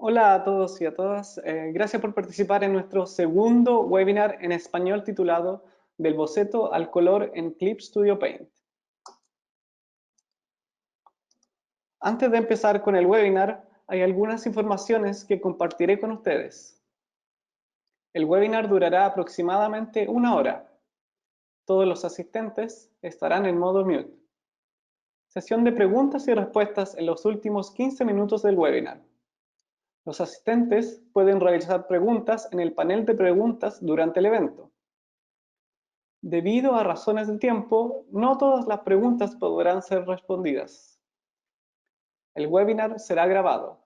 Hola a todos y a todas. Gracias por participar en nuestro segundo webinar en español titulado Del boceto al color en Clip Studio Paint. Antes de empezar con el webinar, hay algunas informaciones que compartiré con ustedes. El webinar durará aproximadamente 1 hora. Todos los asistentes estarán en modo mute. Sesión de preguntas y respuestas en los últimos 15 minutos del webinar. Los asistentes pueden realizar preguntas en el panel de preguntas durante el evento. Debido a razones de tiempo, no todas las preguntas podrán ser respondidas. El webinar será grabado.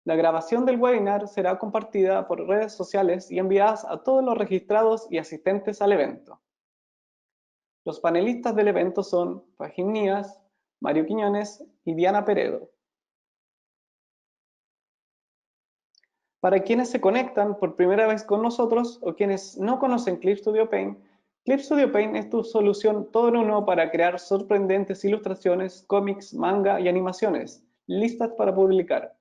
La grabación del webinar será compartida por redes sociales y enviada a todos los registrados y asistentes al evento. Los panelistas del evento son Fahim Níaz, Mario Quiñones y Diana Peredo. Para quienes se conectan por primera vez con nosotros o quienes no conocen Clip Studio Paint es tu solución todo en uno para crear sorprendentes ilustraciones, cómics, manga y animaciones, listas para publicar.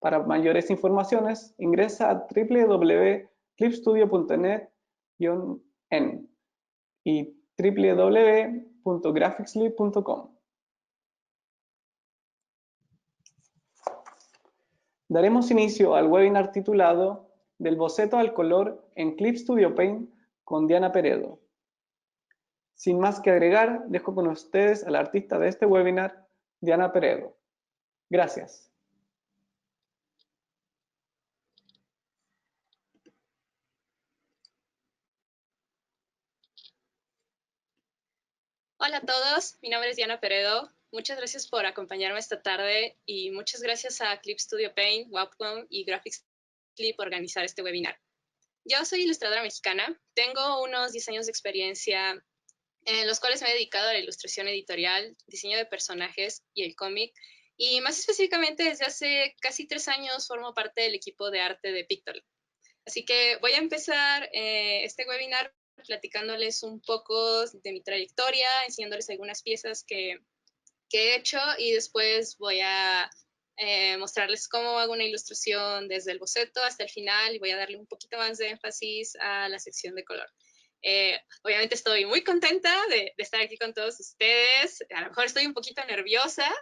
Para mayores informaciones, ingresa a www.clipstudio.net-en y www.graphicslib.com. Daremos inicio al webinar titulado Del boceto al color en Clip Studio Paint con Diana Peredo. Sin más que agregar, dejo con ustedes al artista de este webinar, Diana Peredo. Gracias. Hola a todos, mi nombre es Diana Peredo. Muchas gracias por acompañarme esta tarde y muchas gracias a Clip Studio Paint, Wacom y Graphics Clip por organizar este webinar. Yo soy ilustradora mexicana, tengo unos 10 años de experiencia en los cuales me he dedicado a la ilustración editorial, diseño de personajes y el cómic, y más específicamente desde hace casi 3 años formo parte del equipo de arte de Pictoline. Así que voy a empezar este webinar platicándoles un poco de mi trayectoria, enseñándoles algunas piezas que he hecho y después voy a mostrarles cómo hago una ilustración desde el boceto hasta el final y voy a darle un poquito más de énfasis a la sección de color. Obviamente estoy muy contenta de estar aquí con todos ustedes. A lo mejor estoy un poquito nerviosa,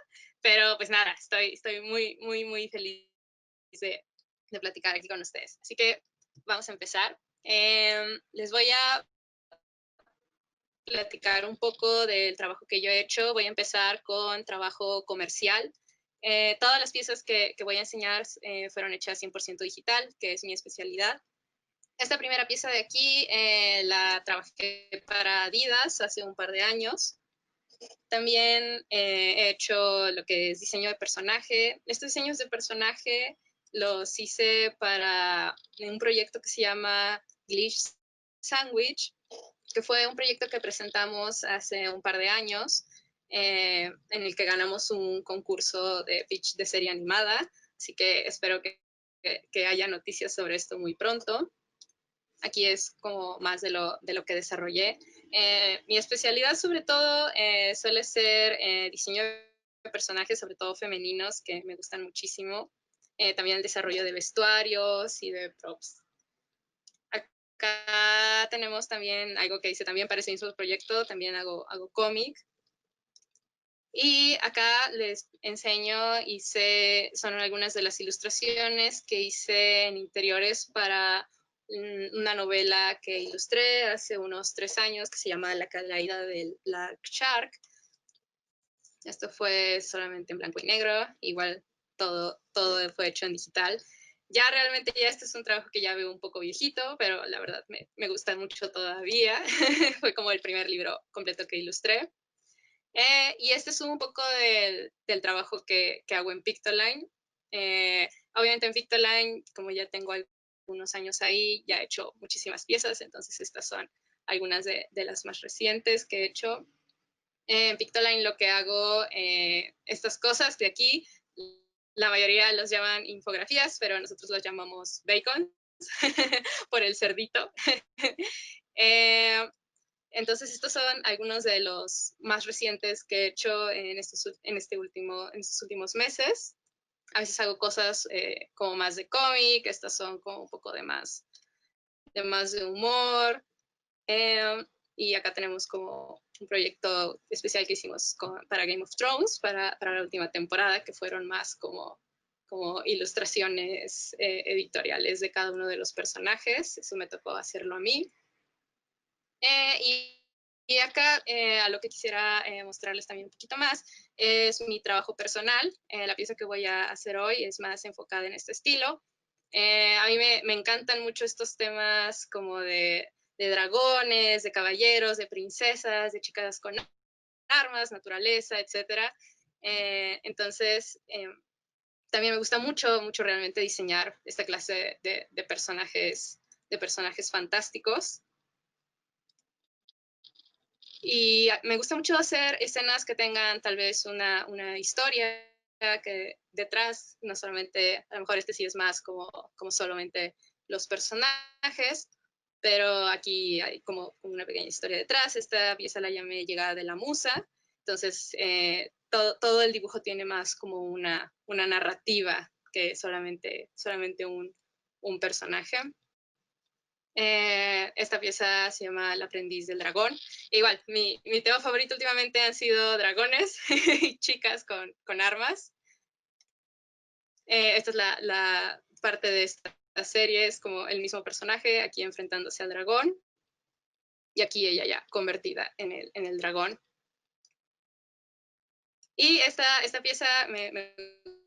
pero pues nada, estoy muy feliz de platicar aquí con ustedes. Así que vamos a empezar. Les voy a platicar un poco del trabajo que yo he hecho. Voy a empezar con trabajo comercial. Todas las piezas que voy a enseñar fueron hechas 100% digital, que es mi especialidad. Esta primera pieza de aquí la trabajé para Adidas hace un par de años. También he hecho lo que es diseño de personaje. Estos diseños de personaje los hice para un proyecto que se llama Glitch Sandwich, que fue un proyecto que presentamos hace un par de años, en el que ganamos un concurso de pitch de serie animada, así que espero que haya noticias sobre esto muy pronto. Aquí es como más de lo que desarrollé. Mi especialidad sobre todo suele ser diseño de personajes, sobre todo femeninos, que me gustan muchísimo. También el desarrollo de vestuarios y de props. Acá tenemos también algo que hice también para ese mismo proyecto, también hago cómic. Y acá les enseño, son algunas de las ilustraciones que hice en interiores para una novela que ilustré hace unos 3 años que se llama La caída del Black Shark. Esto fue solamente en blanco y negro, igual todo fue hecho en digital. Ya realmente este es un trabajo que ya veo un poco viejito, pero la verdad me gusta mucho todavía. Fue como el primer libro completo que ilustré. Y este es un poco del trabajo que hago en Pictoline. Obviamente en Pictoline, como ya tengo algunos años ahí, ya he hecho muchísimas piezas, entonces estas son algunas de las más recientes que he hecho. En Pictoline lo que hago, estas cosas de aquí, la mayoría los llaman infografías, pero nosotros los llamamos bacon por el cerdito. Entonces, estos son algunos de los más recientes que he hecho en estos últimos meses. A veces hago cosas como más de cómic, estas son como un poco de más de humor. Y acá tenemos como un proyecto especial que hicimos para Game of Thrones, para la última temporada, que fueron más como ilustraciones editoriales de cada uno de los personajes. Eso me tocó hacerlo a mí. Y acá a lo que quisiera mostrarles también un poquito más es mi trabajo personal. La pieza que voy a hacer hoy es más enfocada en este estilo. A mí me encantan mucho estos temas como de dragones, de caballeros, de princesas, de chicas con armas, naturaleza, etc. Entonces, también me gusta mucho, mucho realmente diseñar esta clase de personajes fantásticos. Y me gusta mucho hacer escenas que tengan tal vez una historia que detrás, no solamente, a lo mejor este sí es más como solamente los personajes, pero aquí hay como una pequeña historia detrás. Esta pieza la llamé Llegada de la Musa, entonces todo el dibujo tiene más como una narrativa que solamente un personaje. Esta pieza se llama El aprendiz del dragón. Igual, mi tema favorito últimamente han sido dragones y chicas con armas. Esta es la parte de esta serie, es como el mismo personaje aquí enfrentándose al dragón y aquí ella ya convertida en el dragón. Y esta pieza me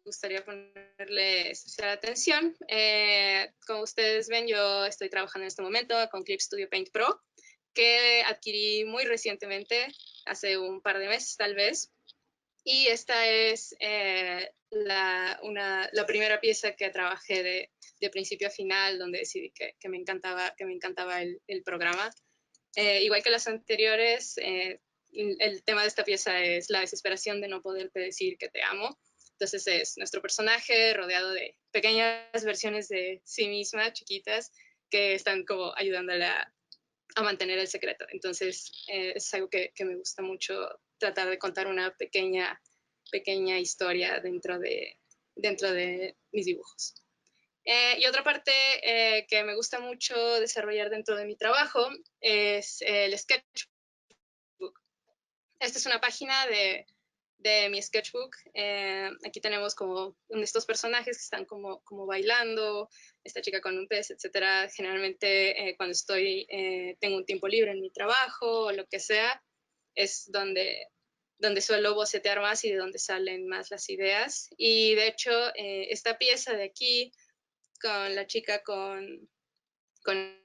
gustaría ponerle especial atención. Como ustedes ven, yo estoy trabajando en este momento con Clip Studio Paint Pro, que adquirí muy recientemente, hace un par de meses tal vez. Y esta es la primera pieza que trabajé de principio a final, donde decidí que me encantaba el programa. Igual que las anteriores, el tema de esta pieza es la desesperación de no poderte decir que te amo. Entonces es nuestro personaje rodeado de pequeñas versiones de sí misma, chiquitas, que están como ayudándole a mantener el secreto. Entonces es algo que me gusta mucho, tratar de contar una pequeña historia dentro de mis dibujos. Y otra parte que me gusta mucho desarrollar dentro de mi trabajo es el sketchbook. Esta es una página de mi sketchbook. Aquí tenemos como estos personajes que están como bailando, esta chica con un pez, etc. Generalmente cuando tengo un tiempo libre en mi trabajo o lo que sea, es donde suelo bocetear más y de donde salen más las ideas. Y de hecho, esta pieza de aquí, con la chica con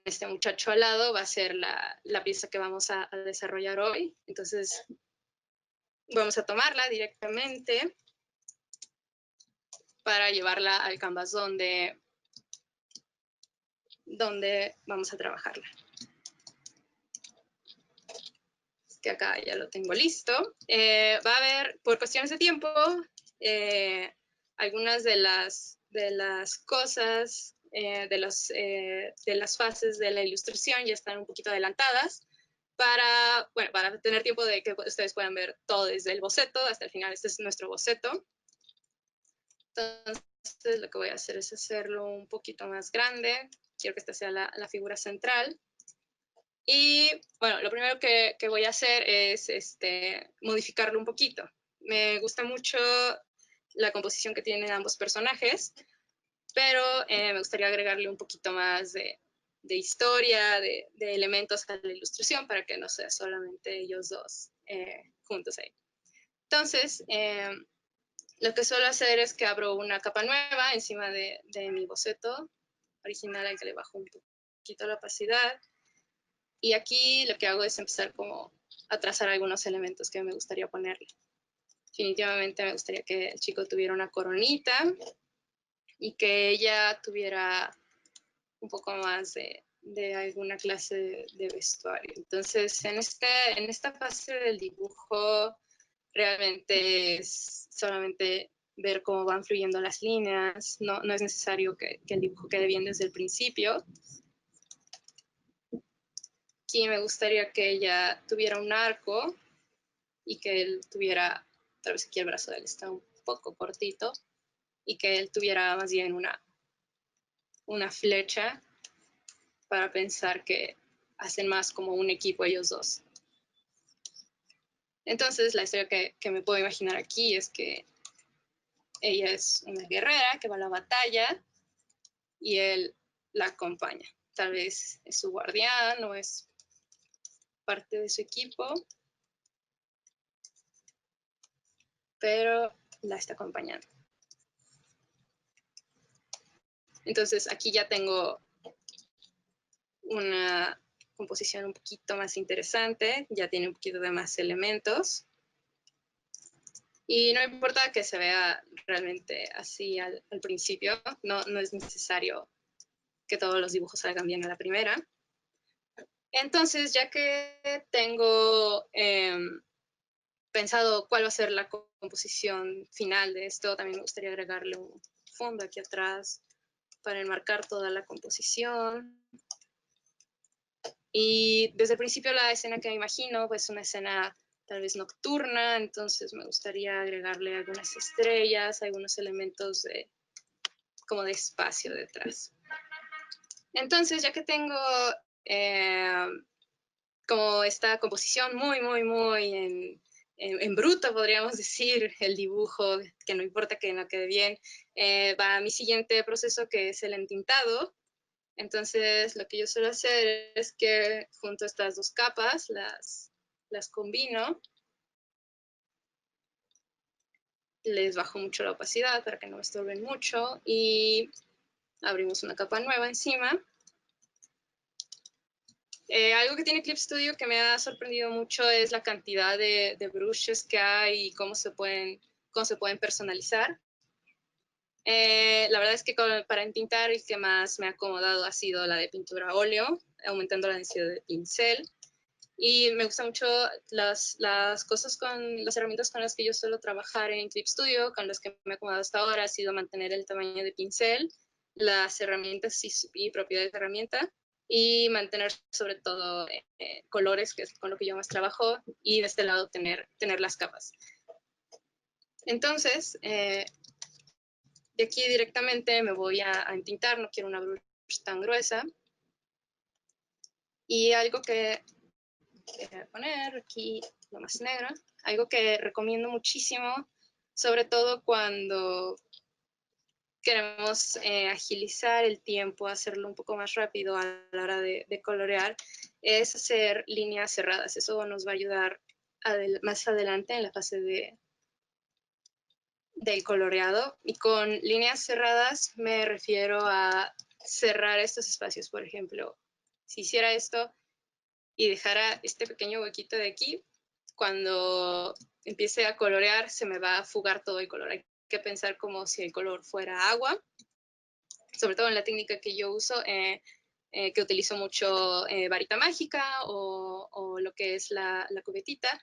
este muchacho al lado, va a ser la pieza que vamos a desarrollar hoy. Entonces, vamos a tomarla directamente para llevarla al canvas donde vamos a trabajarla. Que acá ya lo tengo listo. Va a haber, por cuestiones de tiempo, algunas de las cosas, de las fases de la ilustración ya están un poquito adelantadas para tener tiempo de que ustedes puedan ver todo desde el boceto hasta el final. Este es nuestro boceto. Entonces lo que voy a hacer es hacerlo un poquito más grande. Quiero que esta sea la figura central. Y bueno, lo primero que voy a hacer es modificarlo un poquito. Me gusta mucho la composición que tienen ambos personajes, pero me gustaría agregarle un poquito más de historia, de elementos a la ilustración para que no sea solamente ellos dos juntos ahí. Entonces, lo que suelo hacer es que abro una capa nueva encima de mi boceto original, al que le bajo un poquito la opacidad. Y aquí lo que hago es empezar como a trazar algunos elementos que me gustaría ponerle. Definitivamente me gustaría que el chico tuviera una coronita y que ella tuviera un poco más de alguna clase de vestuario. Entonces, en esta fase del dibujo, realmente es solamente ver cómo van fluyendo las líneas. No es necesario que el dibujo quede bien desde el principio. Aquí me gustaría que ella tuviera un arco y que él tuviera, tal vez aquí el brazo de él está un poco cortito, y que él tuviera más bien una flecha para pensar que hacen más como un equipo ellos dos. Entonces, la historia que me puedo imaginar aquí es que ella es una guerrera que va a la batalla y él la acompaña. Tal vez es su guardián o es parte de su equipo, pero la está acompañando. Entonces, aquí ya tengo una composición un poquito más interesante, ya tiene un poquito de más elementos. Y no importa que se vea realmente así al principio, no es necesario que todos los dibujos salgan bien a la primera. Entonces, ya que tengo pensado cuál va a ser la composición final de esto, también me gustaría agregarle un fondo aquí atrás para enmarcar toda la composición. Y desde el principio la escena que me imagino, pues una escena tal vez nocturna, entonces me gustaría agregarle algunas estrellas, algunos elementos como de espacio detrás. Entonces, ya que tengo como esta composición muy en bruto, podríamos decir, el dibujo, que no importa que no quede bien, va a mi siguiente proceso, que es el entintado. Entonces, lo que yo suelo hacer es que junto a estas dos capas, las combino, les bajo mucho la opacidad para que no me estorben mucho y abrimos una capa nueva encima. Algo que tiene Clip Studio que me ha sorprendido mucho es la cantidad de brushes que hay y cómo se pueden personalizar. La verdad es que para entintar el que más me ha acomodado ha sido la de pintura a óleo, aumentando la densidad de pincel. Y me gustan mucho las herramientas con las que yo suelo trabajar en Clip Studio, con las que me he acomodado hasta ahora, ha sido mantener el tamaño de pincel, las herramientas y propiedades de herramienta, y mantener sobre todo colores, que es con lo que yo más trabajo, y de este lado tener las capas. Entonces, de aquí directamente me voy a entintar, no quiero una brush tan gruesa. Y algo que voy a poner aquí lo más negro, algo que recomiendo muchísimo, sobre todo cuando queremos agilizar el tiempo, hacerlo un poco más rápido a la hora de colorear, es hacer líneas cerradas. Eso nos va a ayudar más adelante en la fase del coloreado. Y con líneas cerradas me refiero a cerrar estos espacios. Por ejemplo, si hiciera esto y dejara este pequeño huequito de aquí, cuando empiece a colorear se me va a fugar todo el color. Hay que pensar como si el color fuera agua, sobre todo en la técnica que yo uso, que utilizo mucho varita mágica o lo que es la cubetita.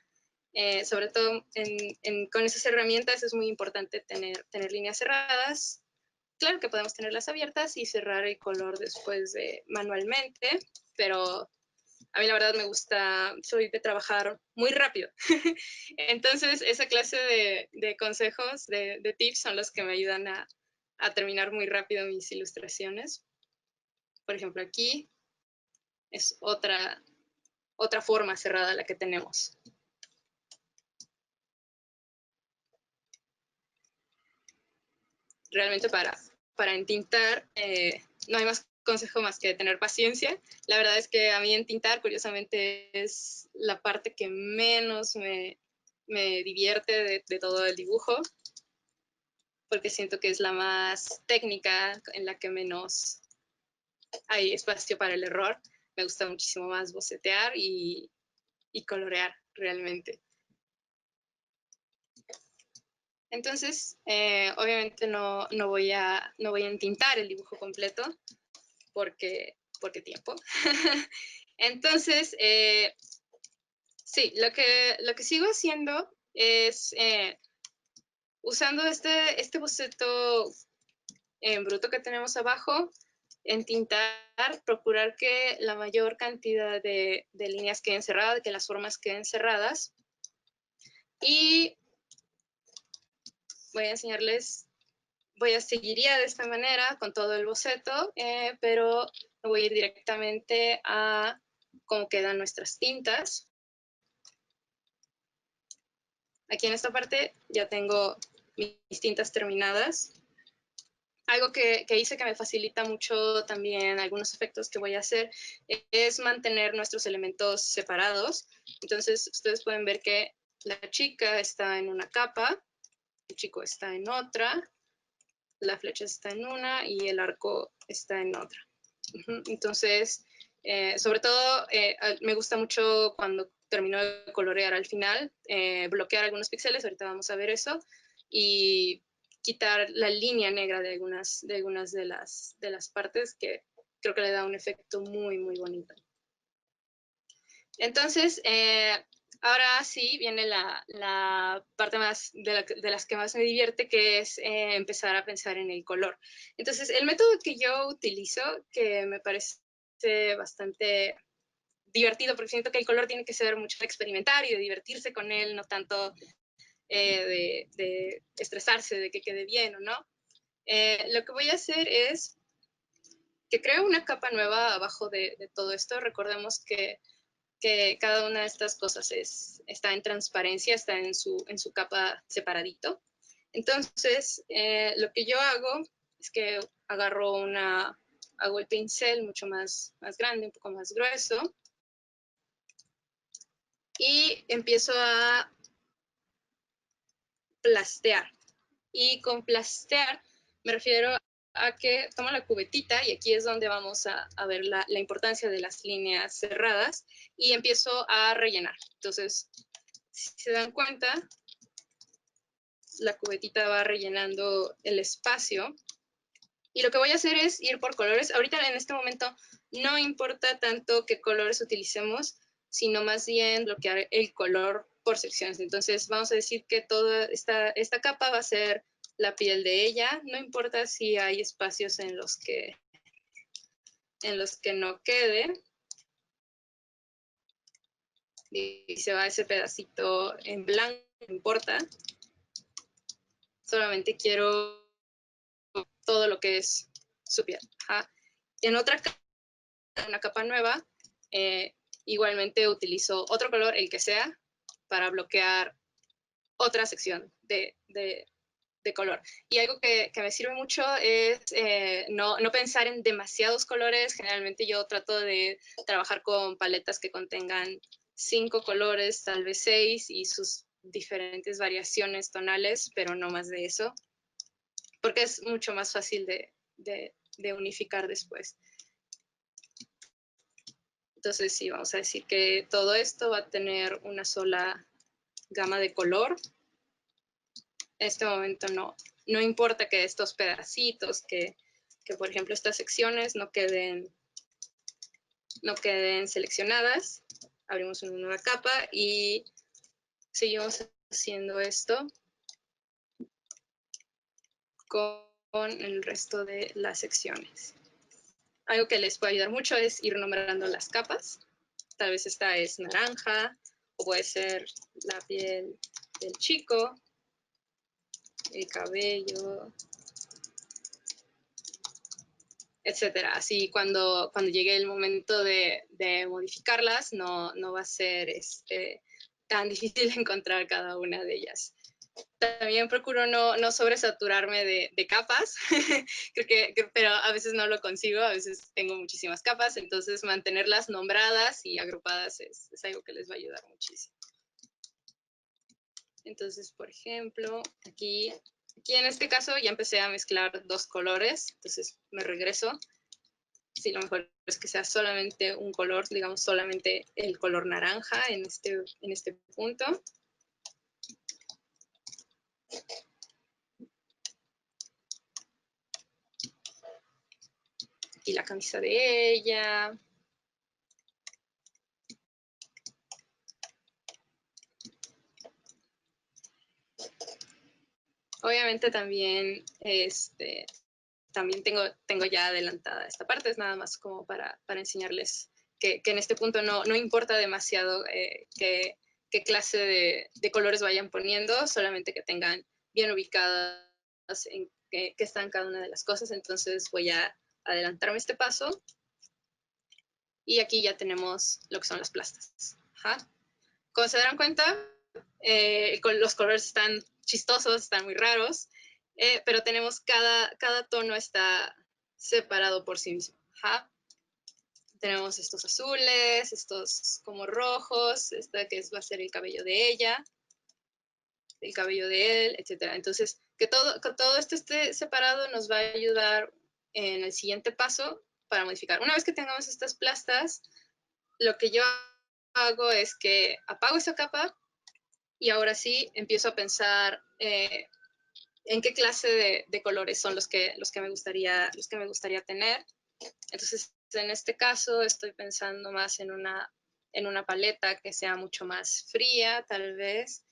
Sobre todo con esas herramientas es muy importante tener líneas cerradas. Claro que podemos tenerlas abiertas y cerrar el color después manualmente, pero a mí la verdad me gusta, soy de trabajar muy rápido. Entonces, esa clase de consejos, de tips, son los que me ayudan a terminar muy rápido mis ilustraciones. Por ejemplo, aquí es otra forma cerrada la que tenemos. Realmente para entintar no hay más consejo más que tener paciencia. La verdad es que a mí entintar, curiosamente, es la parte que menos me divierte de todo el dibujo, porque siento que es la más técnica, en la que menos hay espacio para el error. Me gusta muchísimo más bocetear y colorear realmente. Entonces, obviamente no voy a entintar el dibujo completo porque tiempo. Entonces, sí, lo que sigo haciendo es usando este boceto en bruto que tenemos abajo, entintar, procurar que la mayor cantidad de líneas queden cerradas, que las formas queden cerradas. Y voy a enseñarles seguiría de esta manera con todo el boceto, pero me voy a ir directamente a cómo quedan nuestras tintas. Aquí en esta parte ya tengo mis tintas terminadas. Algo que hice que me facilita mucho también algunos efectos que voy a hacer es mantener nuestros elementos separados. Entonces, ustedes pueden ver que la chica está en una capa, el chico está en otra, la flecha está en una y el arco está en otra. Entonces, sobre todo, me gusta mucho cuando termino de colorear al final, bloquear algunos píxeles, ahorita vamos a ver eso, y quitar la línea negra de algunas de las partes que creo que le da un efecto muy, muy bonito. Entonces, ahora sí viene la parte más de las que más me divierte, que es empezar a pensar en el color. Entonces, el método que yo utilizo, que me parece bastante divertido, porque siento que el color tiene que ser mucho de experimentar y de divertirse con él, no tanto de estresarse de que quede bien o no. Lo que voy a hacer es que creo una capa nueva abajo de todo esto. Recordemos que cada una de estas cosas está en transparencia, está en su capa separadito. Entonces, lo que yo hago es que hago el pincel mucho más grande, un poco más grueso, y empiezo a plastear. Y con plastear me refiero a que tomo la cubetita, y aquí es donde vamos a ver la importancia de las líneas cerradas, y empiezo a rellenar. Entonces, si se dan cuenta, la cubetita va rellenando el espacio. Y lo que voy a hacer es ir por colores. Ahorita en este momento no importa tanto qué colores utilicemos, sino más bien bloquear el color por secciones. Entonces vamos a decir que toda esta capa va a ser la piel de ella. No importa si hay espacios en los que no quede. Y se va ese pedacito en blanco, no importa. Solamente quiero todo lo que es su piel. En una capa nueva, igualmente utilizo otro color, el que sea, para bloquear otra sección de color. Y algo que me sirve mucho es no pensar en demasiados colores. Generalmente yo trato de trabajar con paletas que contengan 5 colores, tal vez 6, y sus diferentes variaciones tonales, pero no más de eso, porque es mucho más fácil de unificar después. Entonces sí, vamos a decir que todo esto va a tener una sola gama de color. En este momento no importa que estos pedacitos, que por ejemplo estas secciones no queden seleccionadas. Abrimos una nueva capa y seguimos haciendo esto con el resto de las secciones. Algo que les puede ayudar mucho es ir nombrando las capas. Tal vez esta es naranja, o puede ser la piel del chico, el cabello, etcétera. Así cuando llegue el momento de modificarlas, no va a ser tan difícil encontrar cada una de ellas. También procuro no sobresaturarme de capas, pero a veces no lo consigo, a veces tengo muchísimas capas, entonces mantenerlas nombradas y agrupadas es algo que les va a ayudar muchísimo. Entonces, por ejemplo, aquí en este caso ya empecé a mezclar 2 colores, entonces me regreso. Sí, lo mejor es que sea solamente un color, digamos solamente el color naranja en este punto. Y la camisa de ella. Obviamente también, también tengo ya adelantada esta parte, es nada más como para enseñarles que en este punto no importa demasiado qué clase de colores vayan poniendo, solamente que tengan bien ubicadas qué están cada una de las cosas. Entonces voy a adelantarme este paso. Y aquí ya tenemos lo que son las plastas. Ajá. Como se darán cuenta, los colores están chistosos, están muy raros, pero tenemos cada tono está separado por sí mismo. Ajá. Tenemos estos azules, estos como rojos, esta que va a ser el cabello de ella, el cabello de él, etc. Entonces, que todo esto esté separado nos va a ayudar en el siguiente paso para modificar. Una vez que tengamos estas plastas, lo que yo hago es que apago esa capa y ahora sí empiezo a pensar en qué clase de colores son los que me gustaría tener. Entonces, en este caso estoy pensando más en una paleta que sea mucho más fría, tal vez.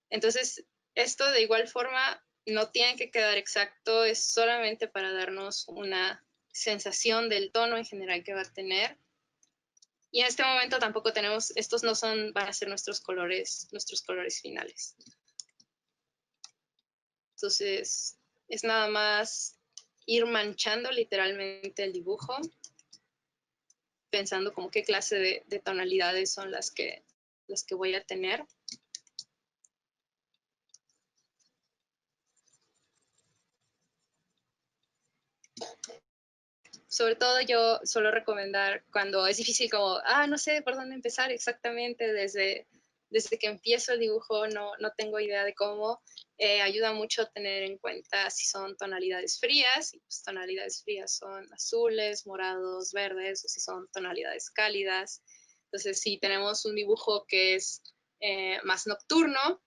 Entonces, esto de igual forma no tiene que quedar exacto, es solamente para darnos una sensación del tono en general que va a tener. Y en este momento tampoco tenemos, estos no van a ser nuestros colores finales. Entonces, es nada más ir manchando literalmente el dibujo, pensando como qué clase de tonalidades son las que voy a tener. Sobre todo yo suelo recomendar cuando es difícil como, no sé por dónde empezar exactamente, desde que empiezo el dibujo no tengo idea de cómo, ayuda mucho tener en cuenta si son tonalidades frías, y pues tonalidades frías son azules, morados, verdes, o si son tonalidades cálidas. Entonces, si tenemos un dibujo que es más nocturno,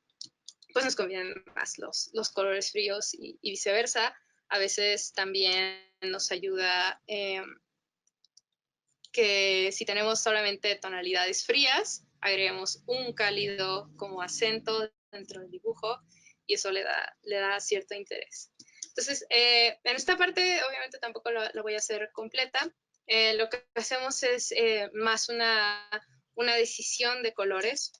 pues nos convienen más los colores fríos y viceversa. A veces también nos ayuda que si tenemos solamente tonalidades frías, agreguemos un cálido como acento dentro del dibujo y eso le da cierto interés. Entonces, en esta parte obviamente tampoco lo voy a hacer completa. Lo que hacemos es más una decisión de colores.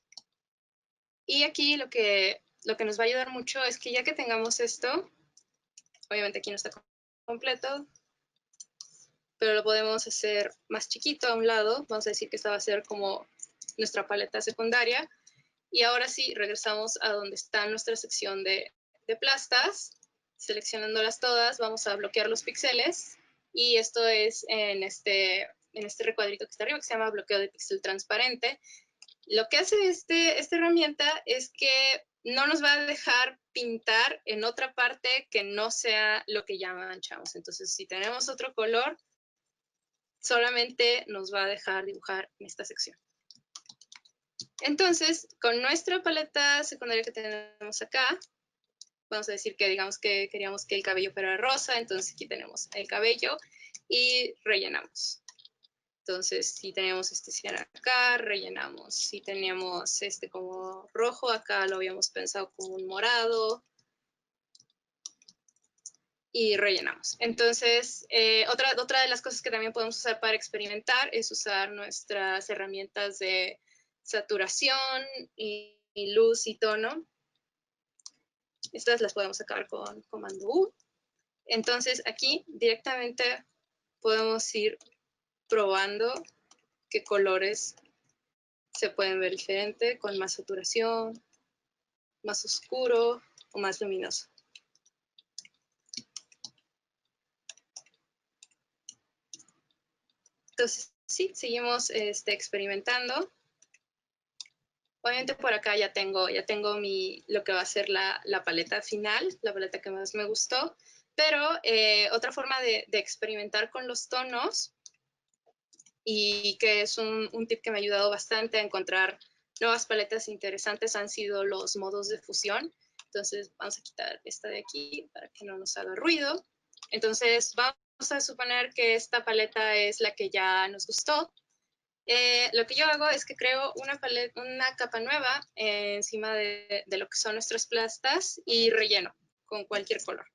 Y aquí lo que nos va a ayudar mucho es que ya que tengamos esto, obviamente aquí no está completo, pero lo podemos hacer más chiquito a un lado. Vamos a decir que esta va a ser como nuestra paleta secundaria. Y ahora sí, regresamos a donde está nuestra sección de plastas. Seleccionándolas todas, vamos a bloquear los píxeles. Y esto es en este recuadrito que está arriba, que se llama bloqueo de píxel transparente. Lo que hace esta herramienta es que no nos va a dejar pintar en otra parte que no sea lo que ya manchamos. Entonces, si tenemos otro color, solamente nos va a dejar dibujar en esta sección. Entonces, con nuestra paleta secundaria que tenemos acá, vamos a decir que digamos que queríamos que el cabello fuera rosa, entonces aquí tenemos el cabello y rellenamos. Entonces, si tenemos este cian acá, rellenamos. Si teníamos este como rojo, acá lo habíamos pensado como un morado. Y rellenamos. Entonces, otra de las cosas que también podemos usar para experimentar es usar nuestras herramientas de saturación y luz y tono. Estas las podemos sacar con comando U. Entonces, aquí directamente podemos ir probando qué colores se pueden ver diferente, con más saturación, más oscuro o más luminoso. Entonces, sí, seguimos experimentando. Obviamente por acá ya tengo lo que va a ser la paleta final, la paleta que más me gustó, pero otra forma de experimentar con los tonos, y que es un tip que me ha ayudado bastante a encontrar nuevas paletas interesantes, han sido los modos de fusión. Entonces vamos a quitar esta de aquí para que no nos haga ruido. Entonces vamos a suponer que esta paleta es la que ya nos gustó. Lo que yo hago es que creo una capa nueva encima de lo que son nuestras plastas y relleno con cualquier color,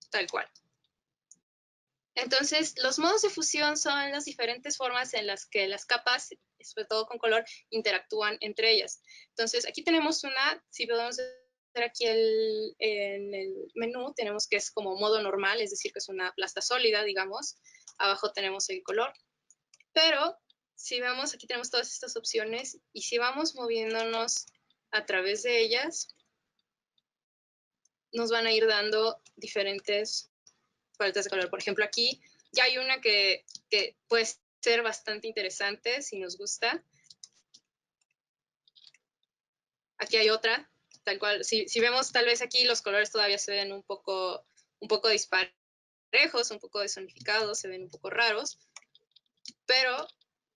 tal cual. Entonces, los modos de fusión son las diferentes formas en las que las capas, sobre todo con color, interactúan entre ellas. Entonces, aquí tenemos una, si podemos aquí en el menú, tenemos que es como modo normal, es decir, que es una plasta sólida, digamos. Abajo tenemos el color. Pero si vemos, aquí tenemos todas estas opciones y si vamos moviéndonos a través de ellas, nos van a ir dando diferentes paletas de color. Por ejemplo, aquí ya hay una que puede ser bastante interesante si nos gusta. Aquí hay otra, tal cual. Si vemos, tal vez aquí los colores todavía se ven un poco disparejos, un poco desunificados, se ven un poco raros. Pero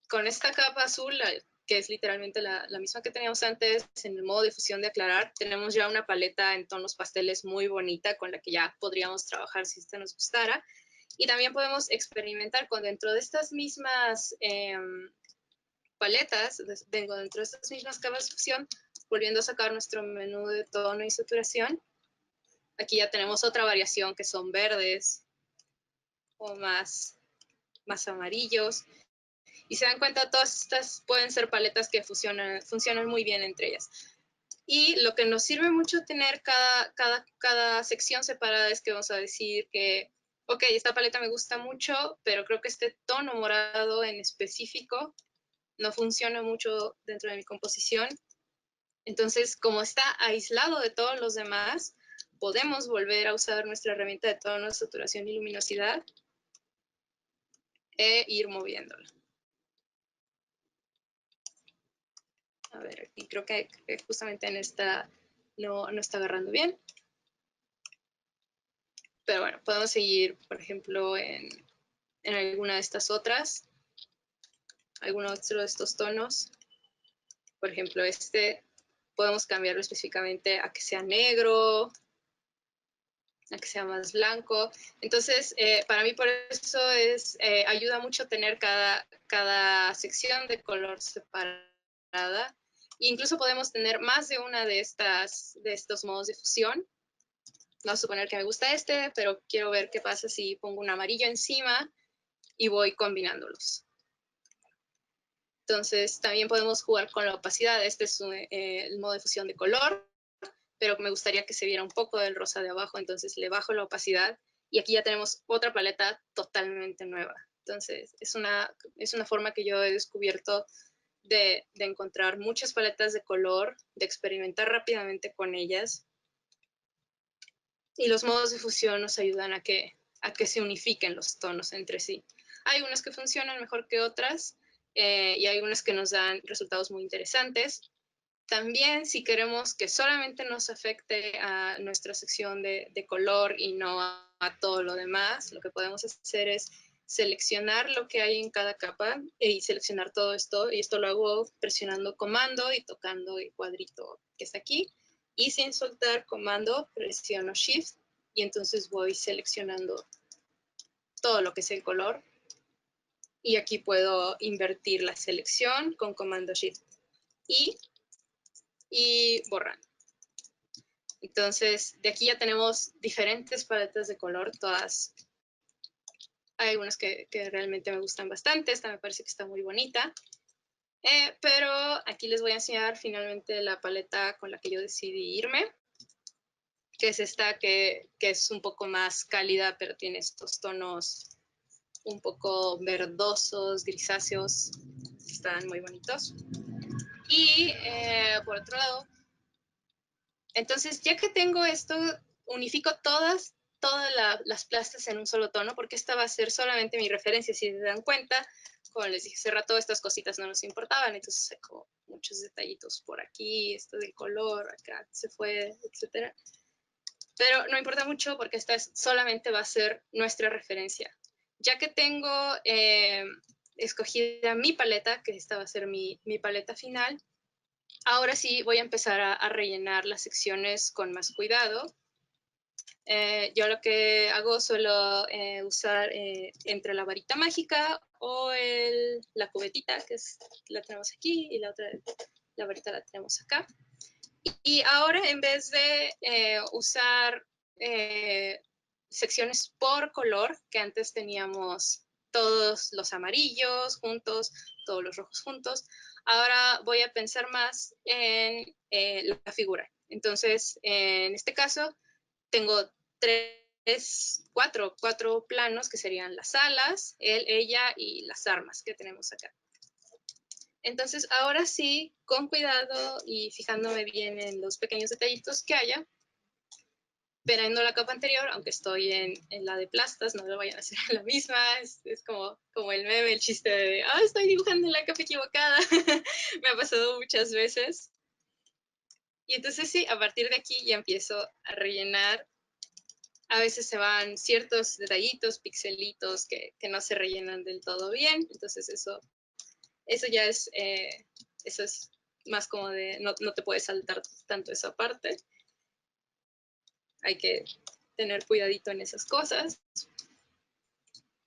con esta capa azul, que es literalmente la misma que teníamos antes, en el modo de fusión de aclarar, tenemos ya una paleta en tonos pasteles muy bonita con la que ya podríamos trabajar si esta nos gustara. Y también podemos experimentar con dentro de estas mismas paletas, dentro de estas mismas capas de fusión, volviendo a sacar nuestro menú de tono y saturación. Aquí ya tenemos otra variación que son verdes o más amarillos. Y se dan cuenta, todas estas pueden ser paletas que funcionan muy bien entre ellas. Y lo que nos sirve mucho tener cada sección separada es que vamos a decir que, ok, esta paleta me gusta mucho, pero creo que este tono morado en específico no funciona mucho dentro de mi composición. Entonces, como está aislado de todos los demás, podemos volver a usar nuestra herramienta de tono, saturación y luminosidad e ir moviéndola. A ver, aquí creo que justamente en esta no está agarrando bien. Pero bueno, podemos seguir, por ejemplo, en alguna de estas otras. Alguno otro de estos tonos. Por ejemplo, podemos cambiarlo específicamente a que sea negro, a que sea más blanco. Entonces, para mí por eso ayuda mucho tener cada sección de color separada. E incluso podemos tener más de una de estos modos de fusión. Vamos a suponer que me gusta pero quiero ver qué pasa si pongo un amarillo encima y voy combinándolos. Entonces, también podemos jugar con la opacidad. Este es el modo de fusión de color, pero me gustaría que se viera un poco del rosa de abajo, entonces le bajo la opacidad y aquí ya tenemos otra paleta totalmente nueva. Entonces, es una forma que yo he descubierto de encontrar muchas paletas de color, de experimentar rápidamente con ellas. Y los modos de fusión nos ayudan a que se unifiquen los tonos entre sí. Hay unas que funcionan mejor que otras y hay unas que nos dan resultados muy interesantes. También, si queremos que solamente nos afecte a nuestra sección de color y no a todo lo demás, lo que podemos hacer es seleccionar lo que hay en cada capa y seleccionar todo esto. Y esto lo hago presionando comando y tocando el cuadrito que está aquí. Y sin soltar comando, presiono Shift y entonces voy seleccionando todo lo que es el color. Y aquí puedo invertir la selección con comando Shift y borrar. Entonces, de aquí ya tenemos diferentes paletas de color, todas. Hay algunas que realmente me gustan bastante, esta me parece que está muy bonita. Pero aquí les voy a enseñar finalmente la paleta con la que yo decidí irme, que es esta que es un poco más cálida, pero tiene estos tonos un poco verdosos, grisáceos, están muy bonitos. Y por otro lado, entonces ya que tengo esto, unifico todas las plastas en un solo tono, porque esta va a ser solamente mi referencia. Si se dan cuenta, como les dije hace rato, estas cositas no nos importaban, entonces hay como muchos detallitos por aquí, esto del color, acá se fue, etcétera. Pero no importa mucho porque esta solamente va a ser nuestra referencia. Ya que tengo escogida mi paleta, que esta va a ser mi paleta final, ahora sí voy a empezar a rellenar las secciones con más cuidado. Yo lo que hago suelo usar entre la varita mágica o la cubetita, que la tenemos aquí, y la varita la tenemos acá. Y ahora, en vez de usar secciones por color, que antes teníamos todos los amarillos juntos, todos los rojos juntos, Ahora voy a pensar más en la figura. Entonces, en este caso, tengo cuatro planos que serían las alas, él, ella y las armas que tenemos acá. Entonces, ahora sí, con cuidado y fijándome bien en los pequeños detallitos que haya, verando la capa anterior, aunque estoy en la de plastas, no lo vayan a hacer en la misma, es como el meme, el chiste de, estoy dibujando en la capa equivocada, me ha pasado muchas veces. Y entonces sí, a partir de aquí ya empiezo a rellenar. A veces se van ciertos detallitos, pixelitos que no se rellenan del todo bien, entonces eso ya es, eso es más como de, no te puedes saltar tanto esa parte. Hay que tener cuidadito en esas cosas.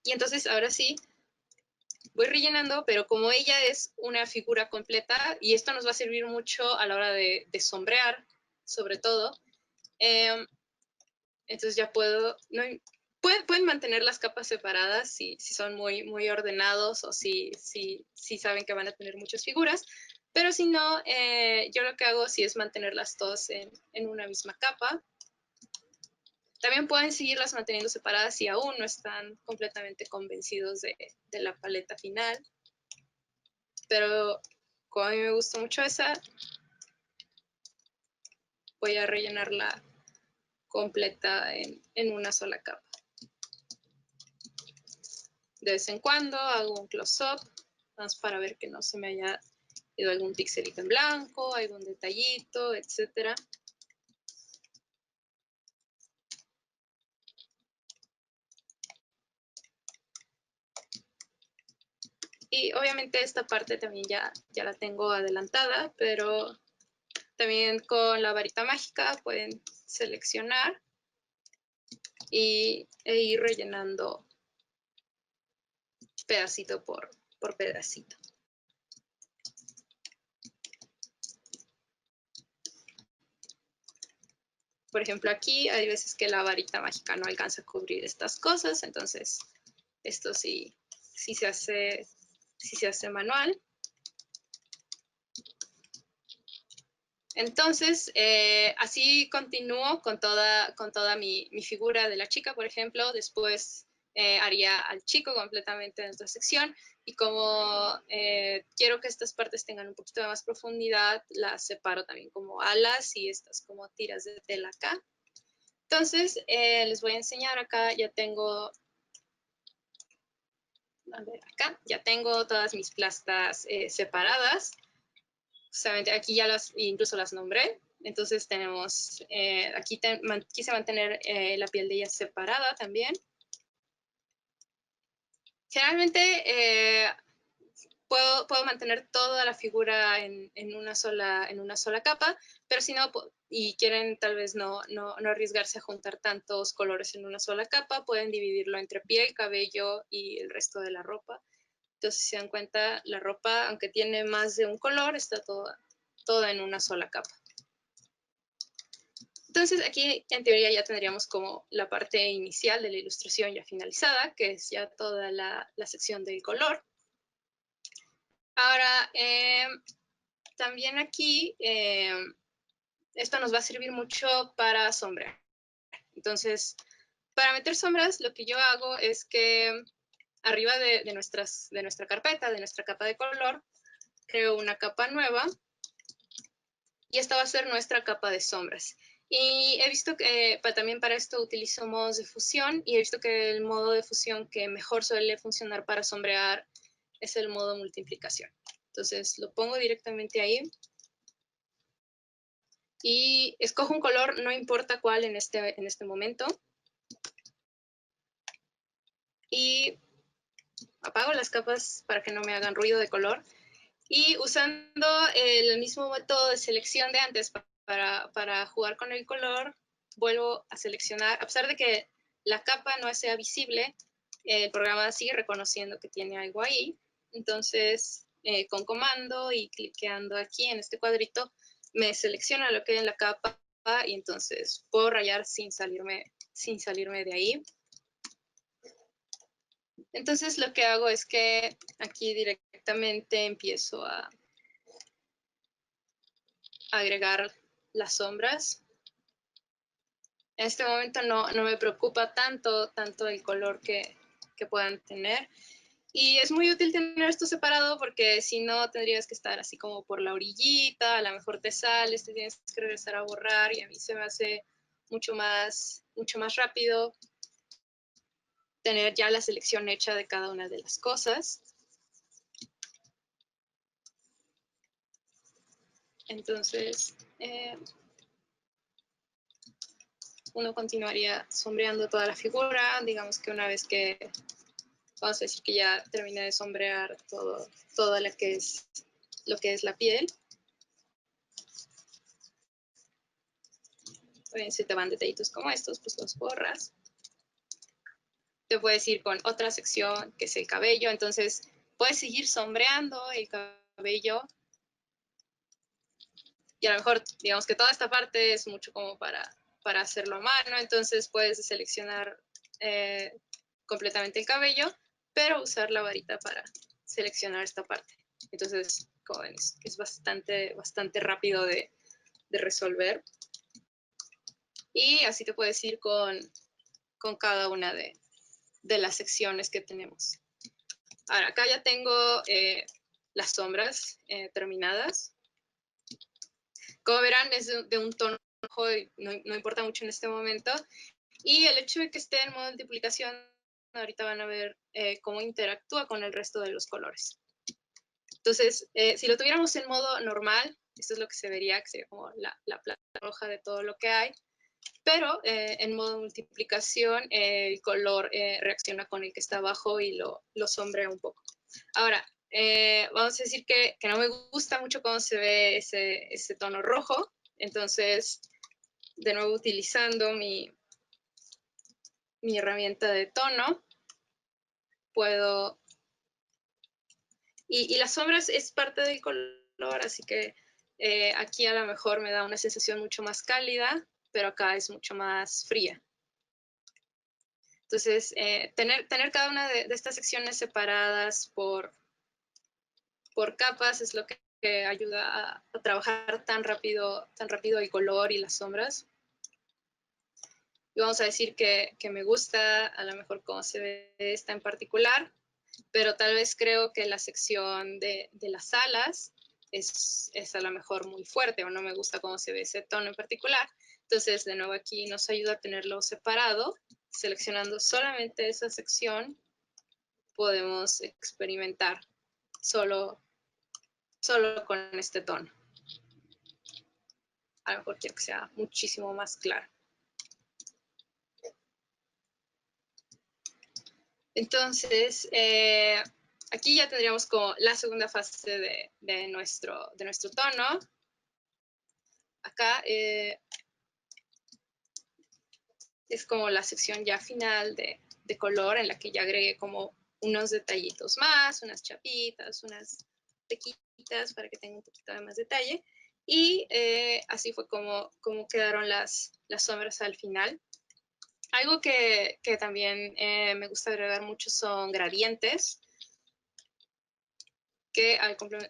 Y entonces ahora sí, voy rellenando, pero como ella es una figura completa, y esto nos va a servir mucho a la hora de sombrear, sobre todo, entonces ya puedo, pueden mantener las capas separadas si son muy ordenados o si saben que van a tener muchas figuras, pero si no, yo lo que hago sí es mantenerlas todas en una misma capa. También pueden seguirlas manteniendo separadas si aún no están completamente convencidos de la paleta final. Pero como a mí me gusta mucho esa, voy a rellenarla completa en una sola capa. De vez en cuando hago un close-up, más para ver que no se me haya ido algún pixelito en blanco, algún detallito, etc. Y obviamente esta parte también ya la tengo adelantada, pero también con la varita mágica pueden seleccionar e ir rellenando pedacito por pedacito. Por ejemplo, aquí hay veces que la varita mágica no alcanza a cubrir estas cosas, entonces esto sí se hace manual. Entonces, así continúo con toda mi figura de la chica, por ejemplo. Después haría al chico completamente en esta sección. Y como quiero que estas partes tengan un poquito de más profundidad, las separo también como alas y estas como tiras de tela acá. Entonces, les voy a enseñar acá, ya tengo... A ver, acá ya tengo todas mis plastas separadas. Justamente aquí ya incluso las nombré. Entonces tenemos, aquí quise mantener la piel de ella separada también. Generalmente puedo mantener toda la figura en una sola capa, pero si no, y quieren tal vez no arriesgarse a juntar tantos colores en una sola capa, pueden dividirlo entre piel, cabello y el resto de la ropa. Entonces, si se dan cuenta, la ropa, aunque tiene más de un color, está toda en una sola capa. Entonces, aquí en teoría ya tendríamos como la parte inicial de la ilustración ya finalizada, que es ya toda la sección del color. Ahora, también aquí, esto nos va a servir mucho para sombrear. Entonces, para meter sombras, lo que yo hago es que arriba de nuestra carpeta, de nuestra capa de color, creo una capa nueva y esta va a ser nuestra capa de sombras. Y he visto que también para esto utilizo modos de fusión y he visto que el modo de fusión que mejor suele funcionar para sombrear es el modo multiplicación. Entonces lo pongo directamente ahí y escojo un color, no importa cuál en este momento. Y apago las capas para que no me hagan ruido de color. Y usando el mismo método de selección de antes para jugar con el color, vuelvo a seleccionar. A pesar de que la capa no sea visible, el programa sigue reconociendo que tiene algo ahí. Entonces, con comando y cliqueando aquí en este cuadrito, me selecciona lo que hay en la capa y entonces puedo rayar sin salirme de ahí. Entonces lo que hago es que aquí directamente empiezo a agregar las sombras. En este momento no me preocupa tanto el color que puedan tener. Y es muy útil tener esto separado porque si no tendrías que estar así como por la orillita, a lo mejor te sales, te tienes que regresar a borrar y a mí se me hace mucho más rápido tener ya la selección hecha de cada una de las cosas. Entonces, uno continuaría sombreando toda la figura. Digamos que una vez que, vamos a decir que ya terminé de sombrear todo lo que es la piel. Bien, si te van detallitos como estos, pues los borras. Te puedes ir con otra sección que es el cabello. Entonces, puedes seguir sombreando el cabello. Y a lo mejor, digamos que toda esta parte es mucho como para hacerlo a mano. Entonces, puedes seleccionar completamente el cabello, pero usar la varita para seleccionar esta parte. Entonces, como ven, es bastante rápido de resolver. Y así te puedes ir con cada una de las secciones que tenemos. Ahora, acá ya tengo las sombras terminadas. Como verán, es de un tono rojo y no importa mucho en este momento. Y el hecho de que esté en modo multiplicación, ahorita van a ver cómo interactúa con el resto de los colores. Entonces, si lo tuviéramos en modo normal, esto es lo que se vería, que sería como la plata roja de todo lo que hay. Pero en modo multiplicación el color reacciona con el que está abajo y lo sombrea un poco. Ahora, vamos a decir que no me gusta mucho cómo se ve ese tono rojo. Entonces, de nuevo utilizando mi herramienta de tono, puedo... Y las sombras es parte del color, así que aquí a lo mejor me da una sensación mucho más cálida, pero acá es mucho más fría. Entonces, tener cada una de estas secciones separadas por capas es lo que ayuda a trabajar tan rápido el color y las sombras. Y vamos a decir que me gusta a lo mejor cómo se ve esta en particular, pero tal vez creo que la sección de las alas es a lo mejor muy fuerte o no me gusta cómo se ve ese tono en particular. Entonces, de nuevo aquí nos ayuda a tenerlo separado. Seleccionando solamente esa sección, podemos experimentar solo con este tono. A lo mejor quiero que sea muchísimo más claro. Entonces, aquí ya tendríamos como la segunda fase de nuestro tono. Acá es como la sección ya final de color en la que ya agregué como unos detallitos más, unas chapitas, unas tequitas para que tenga un poquito de más detalle. Y así fue como quedaron las sombras al final. Algo que también me gusta agregar mucho son gradientes, que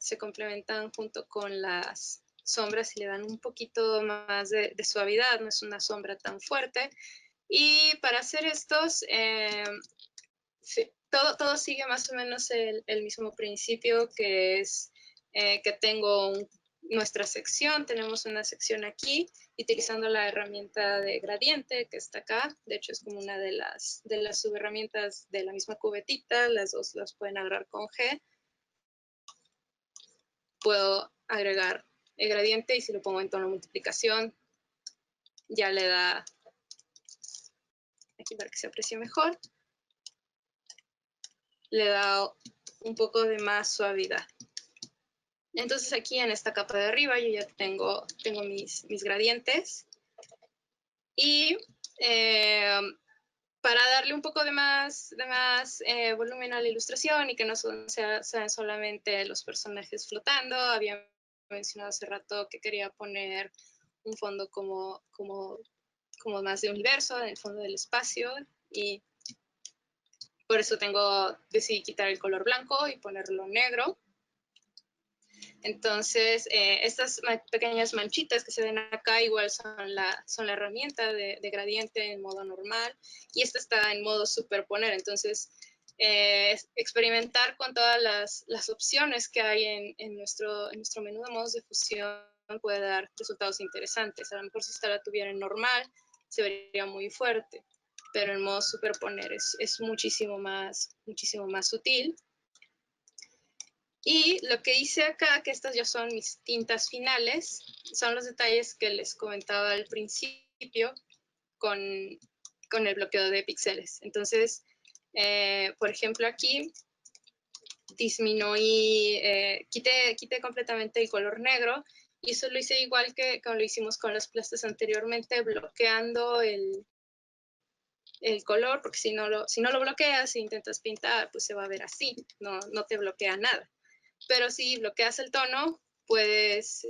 se complementan junto con las sombras y le dan un poquito más de suavidad, no es una sombra tan fuerte. Y para hacer estos, sí, todo sigue más o menos el mismo principio, que es que tengo nuestra sección, tenemos una sección aquí, utilizando la herramienta de gradiente que está acá. De hecho, es como una de las subherramientas de la misma cubetita, las dos las pueden agarrar con G. Puedo agregar el gradiente y si lo pongo en tono de multiplicación, ya le da, aquí para que se aprecie mejor, le da un poco de más suavidad. Entonces aquí en esta capa de arriba yo ya tengo mis gradientes y para darle un poco de más volumen a la ilustración y que no sean solamente los personajes flotando, había mencionado hace rato que quería poner un fondo como más de universo en el fondo del espacio y por eso decidí quitar el color blanco y ponerlo negro. Entonces, estas pequeñas manchitas que se ven acá igual son la herramienta de gradiente en modo normal, y esta está en modo superponer. Entonces, experimentar con todas las opciones que hay en nuestro menú de modos de fusión puede dar resultados interesantes. A lo mejor si esta la tuviera en normal, se vería muy fuerte, pero en modo superponer es muchísimo más sutil. Y lo que hice acá, que estas ya son mis tintas finales, son los detalles que les comentaba al principio con el bloqueo de píxeles. Entonces, por ejemplo, aquí disminuí, quité completamente el color negro, y eso lo hice igual que como lo hicimos con los plastas anteriormente, bloqueando el color, porque si no lo bloqueas e intentas pintar, pues se va a ver así, no te bloquea nada. Pero si bloqueas el tono, puedes,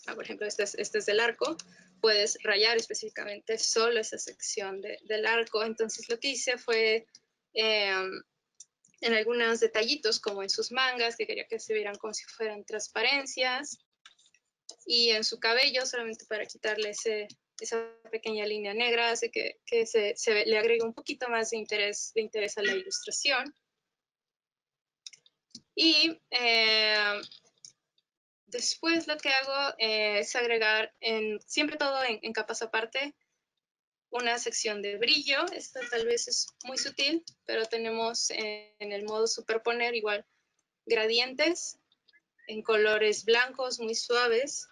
por ejemplo, este es del arco, puedes rayar específicamente solo esa sección del arco. Entonces lo que hice fue en algunos detallitos, como en sus mangas, que quería que se vieran como si fueran transparencias, y en su cabello, solamente para quitarle esa pequeña línea negra, hace que le agregue un poquito más de interés a la ilustración. Y después lo que hago es agregar, siempre todo en capas aparte, una sección de brillo. Esta tal vez es muy sutil, pero tenemos en el modo superponer igual gradientes en colores blancos muy suaves.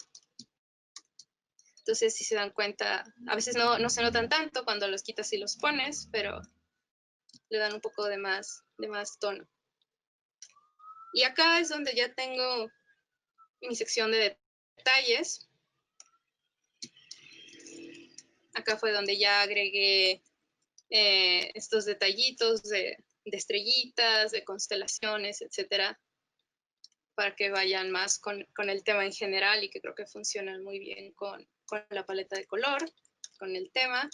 Entonces, si se dan cuenta, a veces no se notan tanto cuando los quitas y los pones, pero le dan un poco de más tono. Y acá es donde ya tengo mi sección de detalles. Acá fue donde ya agregué estos detallitos de estrellitas, de constelaciones, etcétera, para que vayan más con el tema en general, y que creo que funcionan muy bien con la paleta de color, con el tema.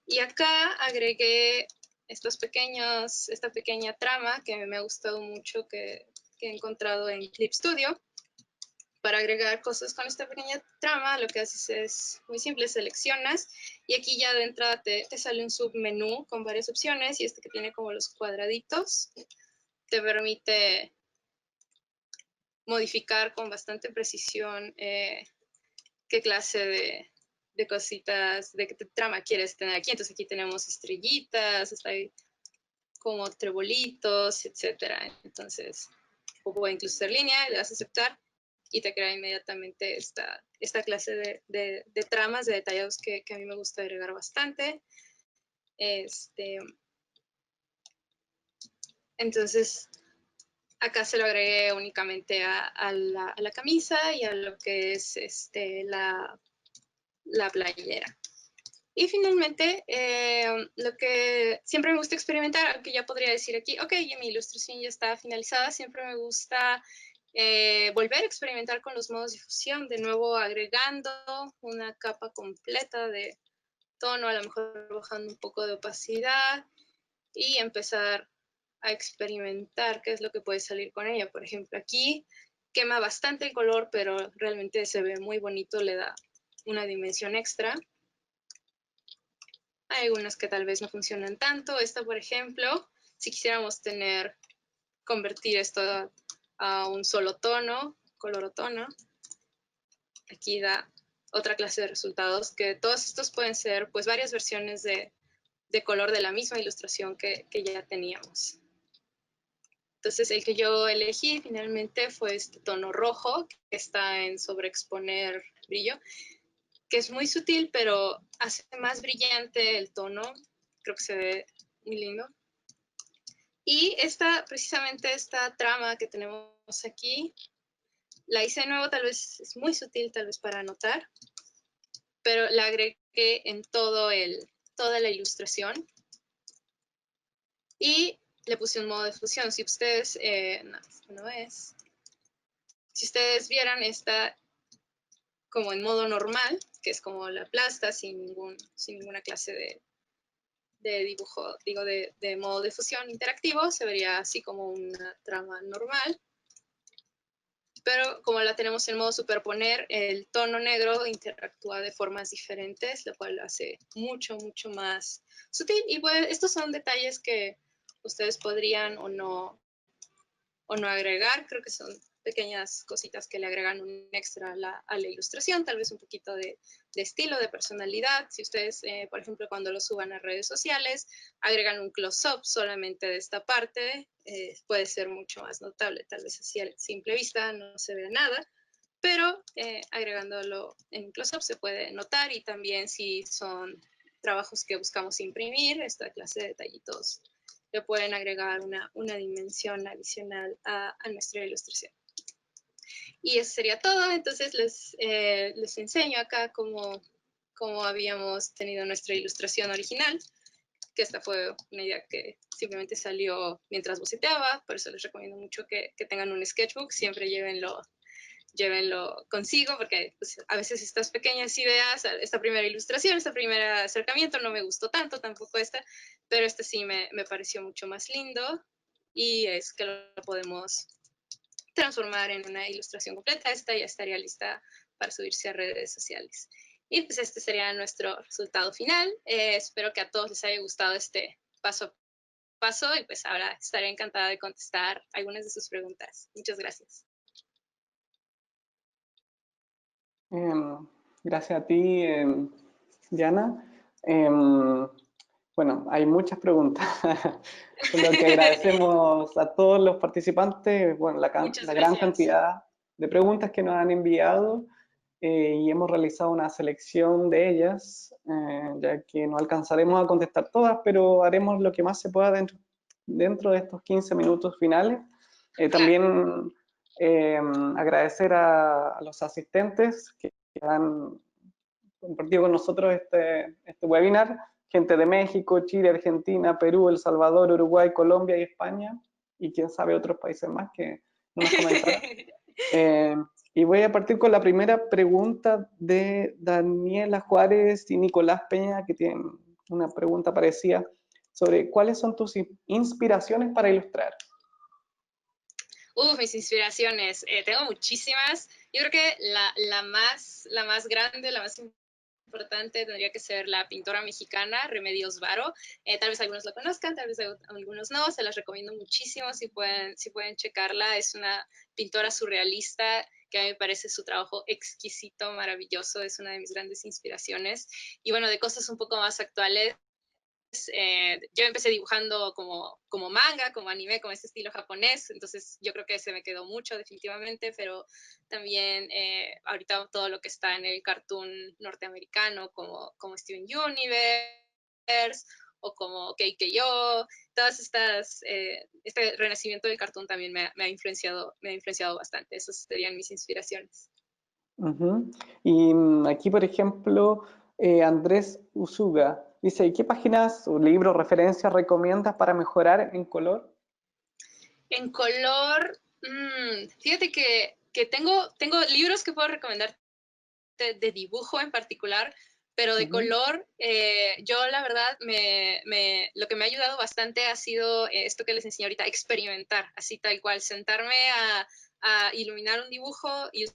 Y acá agregué esta pequeña trama que me ha gustado mucho, que he encontrado en Clip Studio. Para agregar cosas con esta pequeña trama, lo que haces es muy simple: seleccionas, y aquí ya de entrada te sale un submenú con varias opciones, y este que tiene como los cuadraditos te permite modificar con bastante precisión qué clase de cositas, de qué trama quieres tener aquí. Entonces aquí tenemos estrellitas, está ahí como trebolitos, etcétera. Entonces, o puede incluso ser línea, le das a aceptar y te crea inmediatamente esta clase de tramas, de detallados que a mí me gusta agregar bastante. Entonces, acá se lo agregué únicamente a la camisa y a lo que es la playera. Y finalmente, lo que siempre me gusta experimentar, aunque ya podría decir aquí, ok, mi ilustración ya está finalizada, siempre me gusta volver a experimentar con los modos de fusión, de nuevo agregando una capa completa de tono, a lo mejor bajando un poco de opacidad, y empezar a experimentar qué es lo que puede salir con ella. Por ejemplo, aquí quema bastante el color, pero realmente se ve muy bonito, le da una dimensión extra. Hay algunas que tal vez no funcionan tanto. Esta, por ejemplo, si quisiéramos convertir esto a un solo tono, color o tono, aquí da otra clase de resultados, que todos estos pueden ser pues varias versiones de color de la misma ilustración que ya teníamos. Entonces, el que yo elegí finalmente fue este tono rojo, que está en sobreexponer brillo, que es muy sutil, pero hace más brillante el tono. Creo que se ve muy lindo. Y precisamente esta trama que tenemos aquí, la hice de nuevo, tal vez es muy sutil, tal vez para notar, pero la agregué en toda la ilustración. Y le puse un modo de fusión. Si ustedes, si ustedes vieran esta como en modo normal, que es como la plasta, sin ninguna clase dibujo, digo, de modo de fusión interactivo, se vería así como una trama normal. Pero como la tenemos en modo superponer, el tono negro interactúa de formas diferentes, lo cual lo hace mucho, mucho más sutil. Y pues estos son detalles que ustedes podrían o no agregar. Creo que son pequeñas cositas que le agregan un extra a la ilustración, tal vez un poquito de estilo, de personalidad. Si ustedes, por ejemplo, cuando lo suban a redes sociales, agregan un close-up solamente de esta parte, puede ser mucho más notable. Tal vez así a simple vista no se ve nada, pero agregándolo en close-up se puede notar, y también si son trabajos que buscamos imprimir, esta clase de detallitos le pueden agregar una dimensión adicional a nuestra ilustración. Y eso sería todo. Entonces les enseño acá cómo habíamos tenido nuestra ilustración original, que esta fue una idea que simplemente salió mientras boceteaba. Por eso les recomiendo mucho que tengan un sketchbook, siempre llévenlo consigo, porque pues, a veces estas pequeñas ideas, esta primera ilustración, este primer acercamiento no me gustó tanto, tampoco esta, pero este sí me pareció mucho más lindo, y es que lo podemos transformar en una ilustración completa. Esta ya estaría lista para subirse a redes sociales. Y pues este sería nuestro resultado final. Espero que a todos les haya gustado este paso a paso, y pues ahora estaré encantada de contestar algunas de sus preguntas. Muchas gracias. Gracias a ti, Diana. Bueno, hay muchas preguntas, por lo que agradecemos a todos los participantes, bueno, la gran cantidad de preguntas que nos han enviado, y hemos realizado una selección de ellas, ya que no alcanzaremos a contestar todas, pero haremos lo que más se pueda dentro de estos 15 minutos finales. También agradecer a los asistentes que han compartido con nosotros este webinar, gente de México, Chile, Argentina, Perú, El Salvador, Uruguay, Colombia y España, y quién sabe otros países más que no nos comentaron. Y voy a partir con la primera pregunta de Daniela Juárez y Nicolás Peña, que tienen una pregunta parecida sobre cuáles son tus inspiraciones para ilustrar. Mis inspiraciones. Tengo muchísimas. Yo creo que la más grande, la más importante tendría que ser la pintora mexicana Remedios Varo. Tal vez algunos la conozcan, tal vez algunos no. Se las recomiendo muchísimo si pueden checarla. Es una pintora surrealista que a mí me parece su trabajo exquisito, maravilloso. Es una de mis grandes inspiraciones. Y bueno, de cosas un poco más actuales, yo empecé dibujando como manga, como anime, como este estilo japonés, entonces yo creo que se me quedó mucho definitivamente, pero también ahorita todo lo que está en el cartoon norteamericano, como Steven Universe o como KKO, todas estas, este renacimiento del cartoon también me ha influenciado bastante. Esas serían mis inspiraciones. Y aquí, por ejemplo, Andrés Usuga dice, ¿qué páginas o libros, referencias recomiendas para mejorar en color? En color, fíjate que tengo libros que puedo recomendar de dibujo en particular, pero de color, yo la verdad, lo que me ha ayudado bastante ha sido esto que les enseñé ahorita, experimentar, así tal cual, sentarme a iluminar un dibujo, y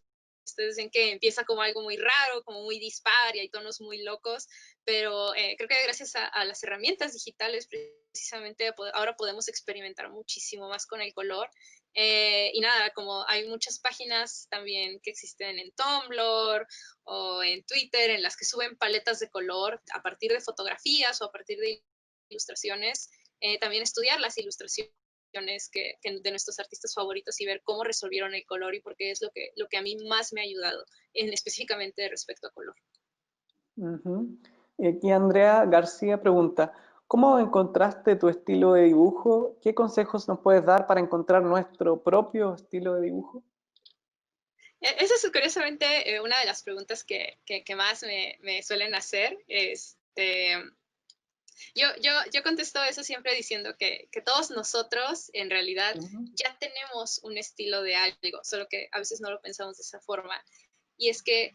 ustedes ven que empieza como algo muy raro, como muy dispar, y hay tonos muy locos, pero creo que gracias a las herramientas digitales precisamente ahora podemos experimentar muchísimo más con el color. Y nada, como hay muchas páginas también que existen en Tumblr o en Twitter en las que suben paletas de color a partir de fotografías o a partir de ilustraciones, también estudiar las ilustraciones de nuestros artistas favoritos y ver cómo resolvieron el color y por qué es lo que a mí más me ha ayudado, específicamente respecto a color. Y aquí Andrea García pregunta, ¿cómo encontraste tu estilo de dibujo? ¿Qué consejos nos puedes dar para encontrar nuestro propio estilo de dibujo? Esa es curiosamente una de las preguntas que más me suelen hacer. Yo contesto eso siempre diciendo que todos nosotros en realidad ya tenemos un estilo de algo, solo que a veces no lo pensamos de esa forma. Y es que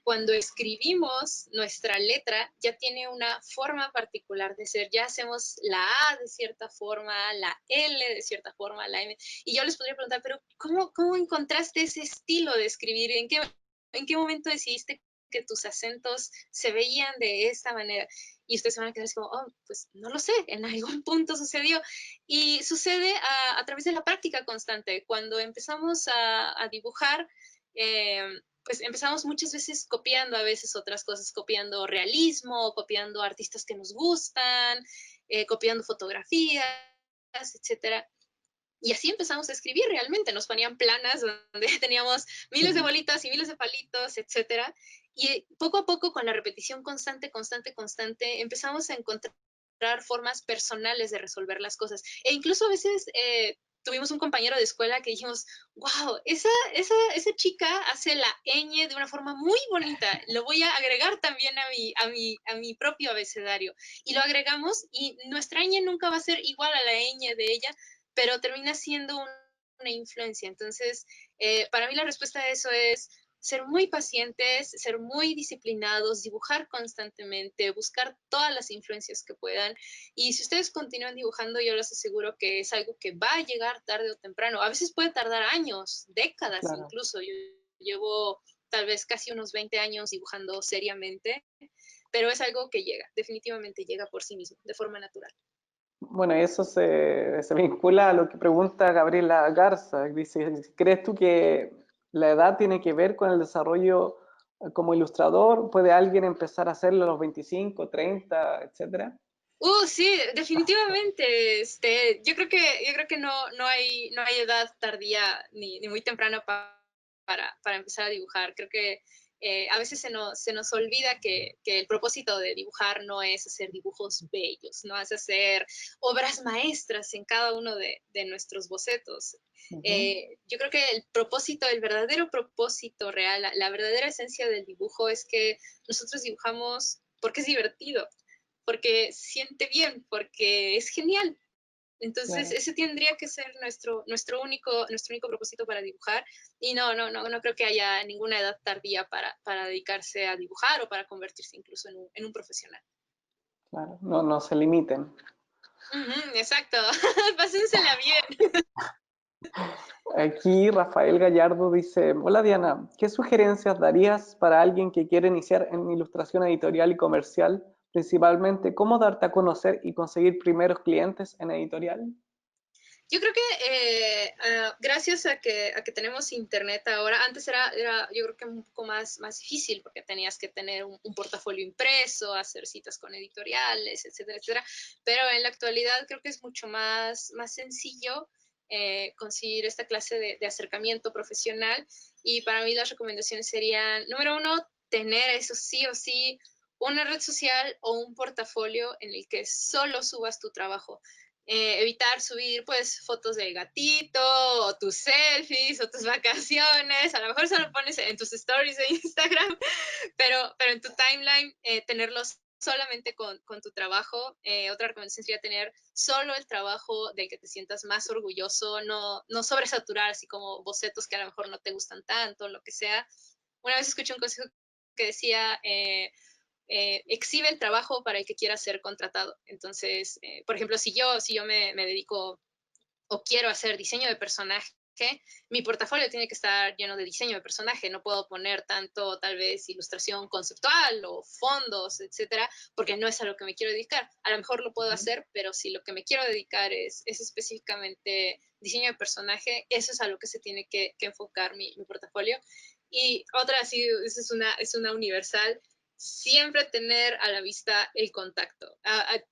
cuando escribimos nuestra letra ya tiene una forma particular de ser. Ya hacemos la A de cierta forma, la L de cierta forma, la M. Y yo les podría preguntar, pero ¿cómo encontraste ese estilo de escribir? ¿En qué momento decidiste que tus acentos se veían de esta manera? Y ustedes se van a quedar así como, oh, pues no lo sé, en algún punto sucedió. Y sucede a través de la práctica constante. Cuando empezamos a dibujar, pues empezamos muchas veces copiando a veces otras cosas, copiando realismo, copiando artistas que nos gustan, copiando fotografías, etcétera. Y así empezamos a escribir realmente. Nos ponían planas donde teníamos miles de bolitas y miles de palitos, etcétera. Y poco a poco, con la repetición constante, empezamos a encontrar formas personales de resolver las cosas. E incluso a veces tuvimos un compañero de escuela que dijimos, wow, esa chica hace la ñ de una forma muy bonita, lo voy a agregar también a mi propio abecedario. Y lo agregamos y nuestra ñ nunca va a ser igual a la ñ de ella, pero termina siendo una influencia. Entonces, para mí la respuesta a eso es ser muy pacientes, ser muy disciplinados, dibujar constantemente, buscar todas las influencias que puedan. Y si ustedes continúan dibujando, yo les aseguro que es algo que va a llegar tarde o temprano. A veces puede tardar años, décadas Claro. incluso. Yo llevo tal vez casi unos 20 años dibujando seriamente, pero es algo que llega, definitivamente llega por sí mismo, de forma natural. Bueno, eso se vincula a lo que pregunta Gabriela Garza. Dice, ¿crees tú que la edad tiene que ver con el desarrollo como ilustrador? ¿Puede alguien empezar a hacerlo a los 25, 30, etcétera? Sí, definitivamente. Yo creo que no hay edad tardía ni muy temprana para empezar a dibujar. Creo que a veces se nos olvida que el propósito de dibujar no es hacer dibujos bellos, no es hacer obras maestras en cada uno de nuestros bocetos. Yo creo que el verdadero propósito real, la verdadera esencia del dibujo es que nosotros dibujamos porque es divertido, porque siente bien, porque es genial. Entonces, Claro. ese tendría que ser nuestro único propósito para dibujar. Y no creo que haya ninguna edad tardía para dedicarse a dibujar o para convertirse incluso en un profesional. Claro, no se limiten. Exacto, pásensela bien. Aquí Rafael Gallardo dice, hola Diana, ¿qué sugerencias darías para alguien que quiere iniciar en ilustración editorial y comercial? Principalmente, ¿cómo darte a conocer y conseguir primeros clientes en editorial? Yo creo que gracias a que tenemos internet ahora, antes era yo creo que un poco más difícil porque tenías que tener un portafolio impreso, hacer citas con editoriales, etcétera, etcétera. Pero en la actualidad creo que es mucho más sencillo conseguir esta clase de acercamiento profesional. Y para mí las recomendaciones serían, número uno, tener eso sí o sí una red social o un portafolio en el que solo subas tu trabajo. Evitar subir pues fotos del gatito o tus selfies o tus vacaciones, a lo mejor solo pones en tus stories de Instagram, pero en tu timeline tenerlos solamente con tu trabajo. Otra recomendación sería tener solo el trabajo del que te sientas más orgulloso, no sobresaturar así como bocetos que a lo mejor no te gustan tanto, lo que sea. Una vez escuché un consejo que decía, exhibe el trabajo para el que quiera ser contratado. Entonces, por ejemplo, si yo me dedico o quiero hacer diseño de personaje, mi portafolio tiene que estar lleno de diseño de personaje. No puedo poner tanto, tal vez, ilustración conceptual o fondos, etcétera, porque no es a lo que me quiero dedicar. A lo mejor lo puedo hacer, pero si lo que me quiero dedicar es específicamente diseño de personaje, eso es a lo que se tiene que enfocar mi portafolio. Y otra, sí, esa es una universal, siempre tener a la vista el contacto.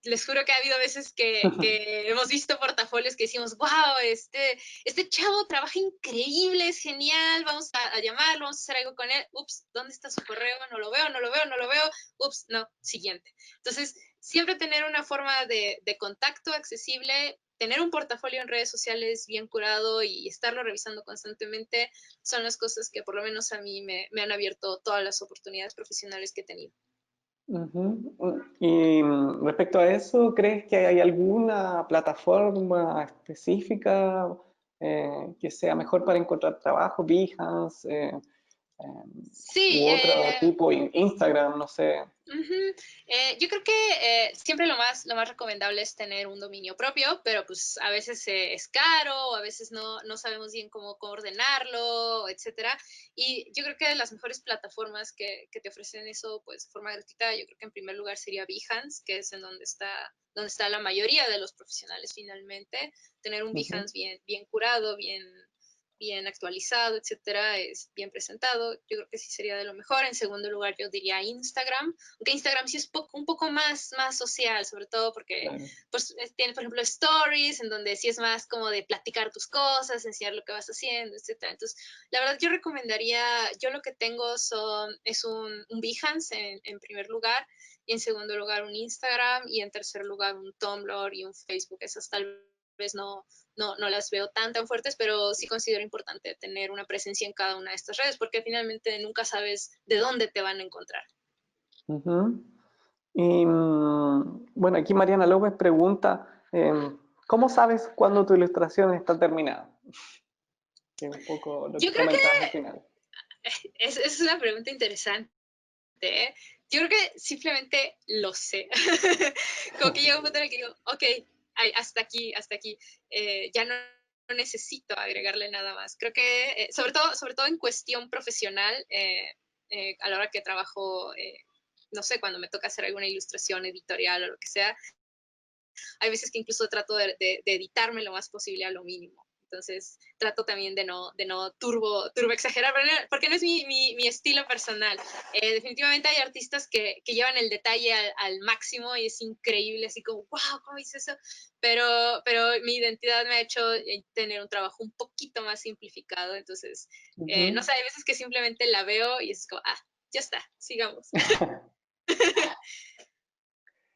Les juro que ha habido veces que hemos visto portafolios que decimos, wow, este chavo trabaja increíble, es genial, vamos a llamarlo, vamos a hacer algo con él. Ups, ¿dónde está su correo? No lo veo, no lo veo, no lo veo. Ups, no, siguiente. Entonces, siempre tener una forma de contacto accesible, tener un portafolio en redes sociales bien curado y estarlo revisando constantemente son las cosas que por lo menos a mí me han abierto todas las oportunidades profesionales que he tenido. Y respecto a eso, ¿crees que hay alguna plataforma específica que sea mejor para encontrar trabajo? Behance, Sí, u otro tipo, Instagram, no sé. yo creo que siempre lo más recomendable es tener un dominio propio, pero pues a veces es caro, o a veces no sabemos bien cómo ordenarlo, etcétera. Y yo creo que de las mejores plataformas que te ofrecen eso, pues de forma gratuita, yo creo que en primer lugar sería Behance, que es en donde está la mayoría de los profesionales finalmente. Tener un Behance bien curado, bien actualizado, etcétera, es bien presentado. Yo creo que sí sería de lo mejor. En segundo lugar, yo diría Instagram, aunque Instagram sí es un poco más social, sobre todo porque Claro. pues, tiene, por ejemplo, stories, en donde sí es más como de platicar tus cosas, enseñar lo que vas haciendo, etcétera. Entonces, la verdad, yo recomendaría, yo lo que tengo es un Behance en primer lugar, y en segundo lugar un Instagram, y en tercer lugar un Tumblr y un Facebook. Esas tal vez no las veo tan fuertes, pero sí considero importante tener una presencia en cada una de estas redes, porque finalmente nunca sabes de dónde te van a encontrar. Y bueno, aquí Mariana López pregunta, ¿cómo sabes cuándo tu ilustración está terminada? Que es un poco lo Yo que creo comentabas al final. que es una pregunta interesante, ¿eh? Yo creo que simplemente lo sé. Como que llega un punto en el que digo, ok, hasta aquí, ya no necesito agregarle nada más. Creo que, sobre todo en cuestión profesional, a la hora que trabajo, no sé, cuando me toca hacer alguna ilustración editorial o lo que sea, hay veces que incluso trato de editarme lo más posible a lo mínimo. Entonces trato también de no turbo exagerar, porque no es mi estilo personal. Definitivamente hay artistas que llevan el detalle al máximo y es increíble, así como, wow, ¿cómo hice eso? Pero mi identidad me ha hecho tener un trabajo un poquito más simplificado. Entonces, no sé, hay veces que simplemente la veo y es como, ya está, sigamos.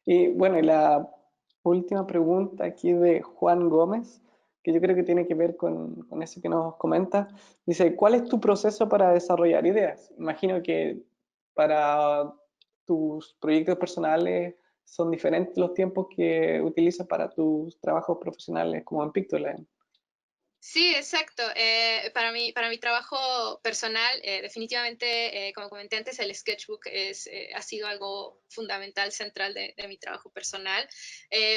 Y bueno, y la última pregunta aquí de Juan Gómez, que yo creo que tiene que ver con eso que nos comenta. Dice, ¿cuál es tu proceso para desarrollar ideas? Imagino que para tus proyectos personales son diferentes los tiempos que utilizas para tus trabajos profesionales como en Pictoline. Sí, exacto. Para mi trabajo personal, definitivamente, como comenté antes, el sketchbook ha sido algo fundamental, central de mi trabajo personal,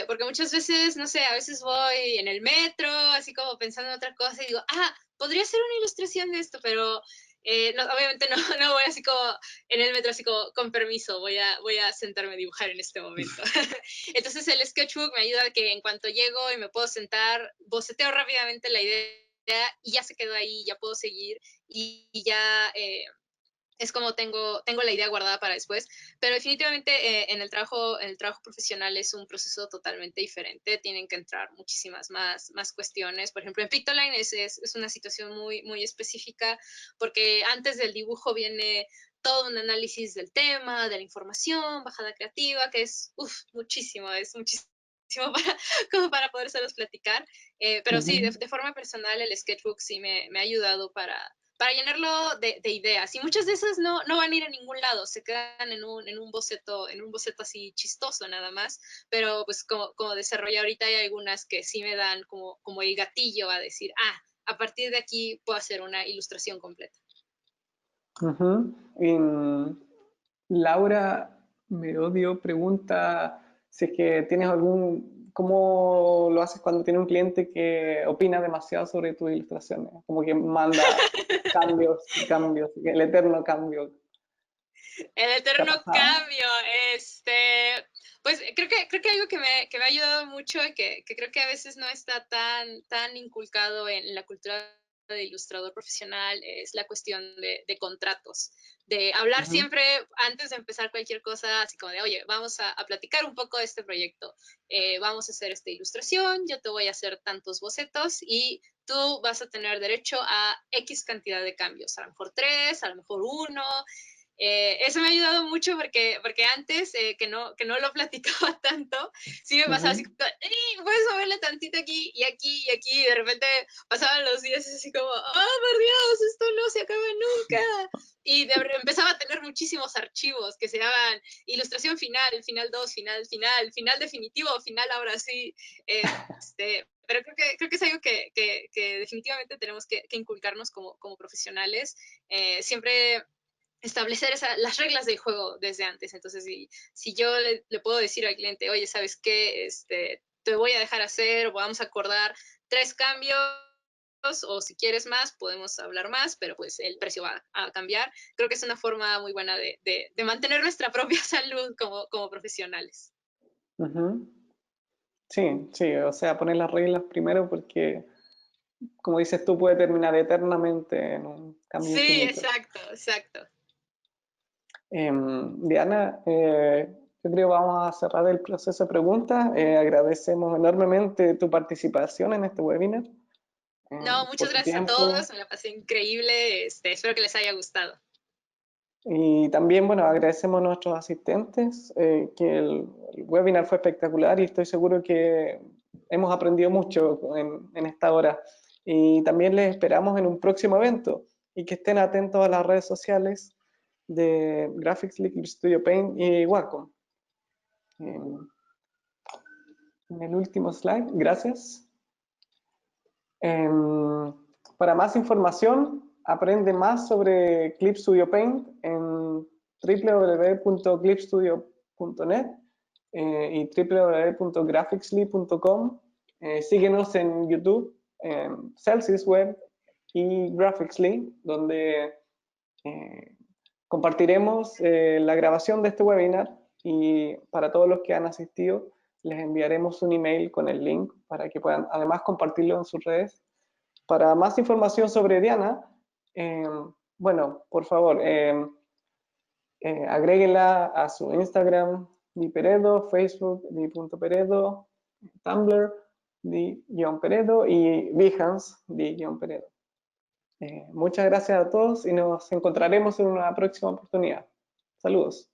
porque muchas veces, no sé, a veces voy en el metro, así como pensando en otra cosa y digo, podría ser una ilustración de esto, pero obviamente no voy así como en el metro, así como, con permiso, voy a sentarme a dibujar en este momento. Entonces el sketchbook me ayuda a que en cuanto llego y me puedo sentar, boceteo rápidamente la idea y ya se quedó ahí, ya puedo seguir y ya es como tengo la idea guardada para después, pero definitivamente en el trabajo profesional es un proceso totalmente diferente, tienen que entrar muchísimas más cuestiones. Por ejemplo, en Pictoline es una situación muy específica, porque antes del dibujo viene todo un análisis del tema, de la información, bajada creativa, que es muchísimo para, como para podérselos platicar. Pero sí, de forma personal el sketchbook sí me ha ayudado para llenarlo de ideas. Y muchas de esas no van a ir a ningún lado, se quedan en un boceto así chistoso nada más. Pero pues como desarrollé ahorita, hay algunas que sí me dan como el gatillo a decir, a partir de aquí puedo hacer una ilustración completa. Y, Laura Merodio pregunta si es que tienes ¿cómo lo haces cuando tienes un cliente que opina demasiado sobre tus ilustraciones? Como que manda cambios y cambios, el eterno cambio. El ¿Te ha eterno pasado? cambio, pues creo que algo que me ha ayudado mucho y que creo que a veces no está tan inculcado en la cultura de ilustrador profesional es la cuestión de contratos, de hablar siempre antes de empezar cualquier cosa, así como de, oye, vamos a platicar un poco de este proyecto, vamos a hacer esta ilustración, yo te voy a hacer tantos bocetos y tú vas a tener derecho a X cantidad de cambios, a lo mejor 3, a lo mejor 1. Eso me ha ayudado mucho porque antes, que no lo platicaba tanto, sí me pasaba así, puedes moverle tantito aquí y aquí y aquí, y de repente pasaban los días así como, por Dios, esto no se acaba nunca. y empezaba a tener muchísimos archivos que se llaman ilustración final, final 2, final, final, final definitivo, final ahora sí. Pero creo que es algo que definitivamente tenemos que inculcarnos como profesionales. Siempre establecer las reglas del juego desde antes. Entonces, si yo le puedo decir al cliente, oye, ¿sabes qué? Te voy a dejar hacer, vamos a acordar 3 cambios, o si quieres más, podemos hablar más, pero pues el precio va a cambiar. Creo que es una forma muy buena de mantener nuestra propia salud como profesionales. Ujú. Sí, sí, o sea, poner las reglas primero porque, como dices tú, puede terminar eternamente en un cambio Sí, infinito. exacto, exacto. Diana, yo creo que vamos a cerrar el proceso de preguntas. Agradecemos enormemente tu participación en este webinar, No, por muchas tu gracias a tiempo. todos, me la pasé increíble, espero que les haya gustado. Y también, bueno, agradecemos a nuestros asistentes, que el webinar fue espectacular y estoy seguro que hemos aprendido mucho en esta hora. Y también les esperamos en un próximo evento y que estén atentos a las redes sociales de Graphics Liquid Studio Paint y Wacom. En el último slide, gracias. Para más información, aprende más sobre Clip Studio Paint en www.clipstudio.net y www.graphicsly.com. Síguenos en YouTube, Celsius Web y Graphicsly, donde compartiremos la grabación de este webinar y para todos los que han asistido les enviaremos un email con el link para que puedan además compartirlo en sus redes. Para más información sobre Diana, bueno, por favor, agréguenla a su Instagram, diperedo, Facebook, di.peredo, Tumblr, di-peredo y Behance, di-peredo. Muchas gracias a todos y nos encontraremos en una próxima oportunidad. Saludos.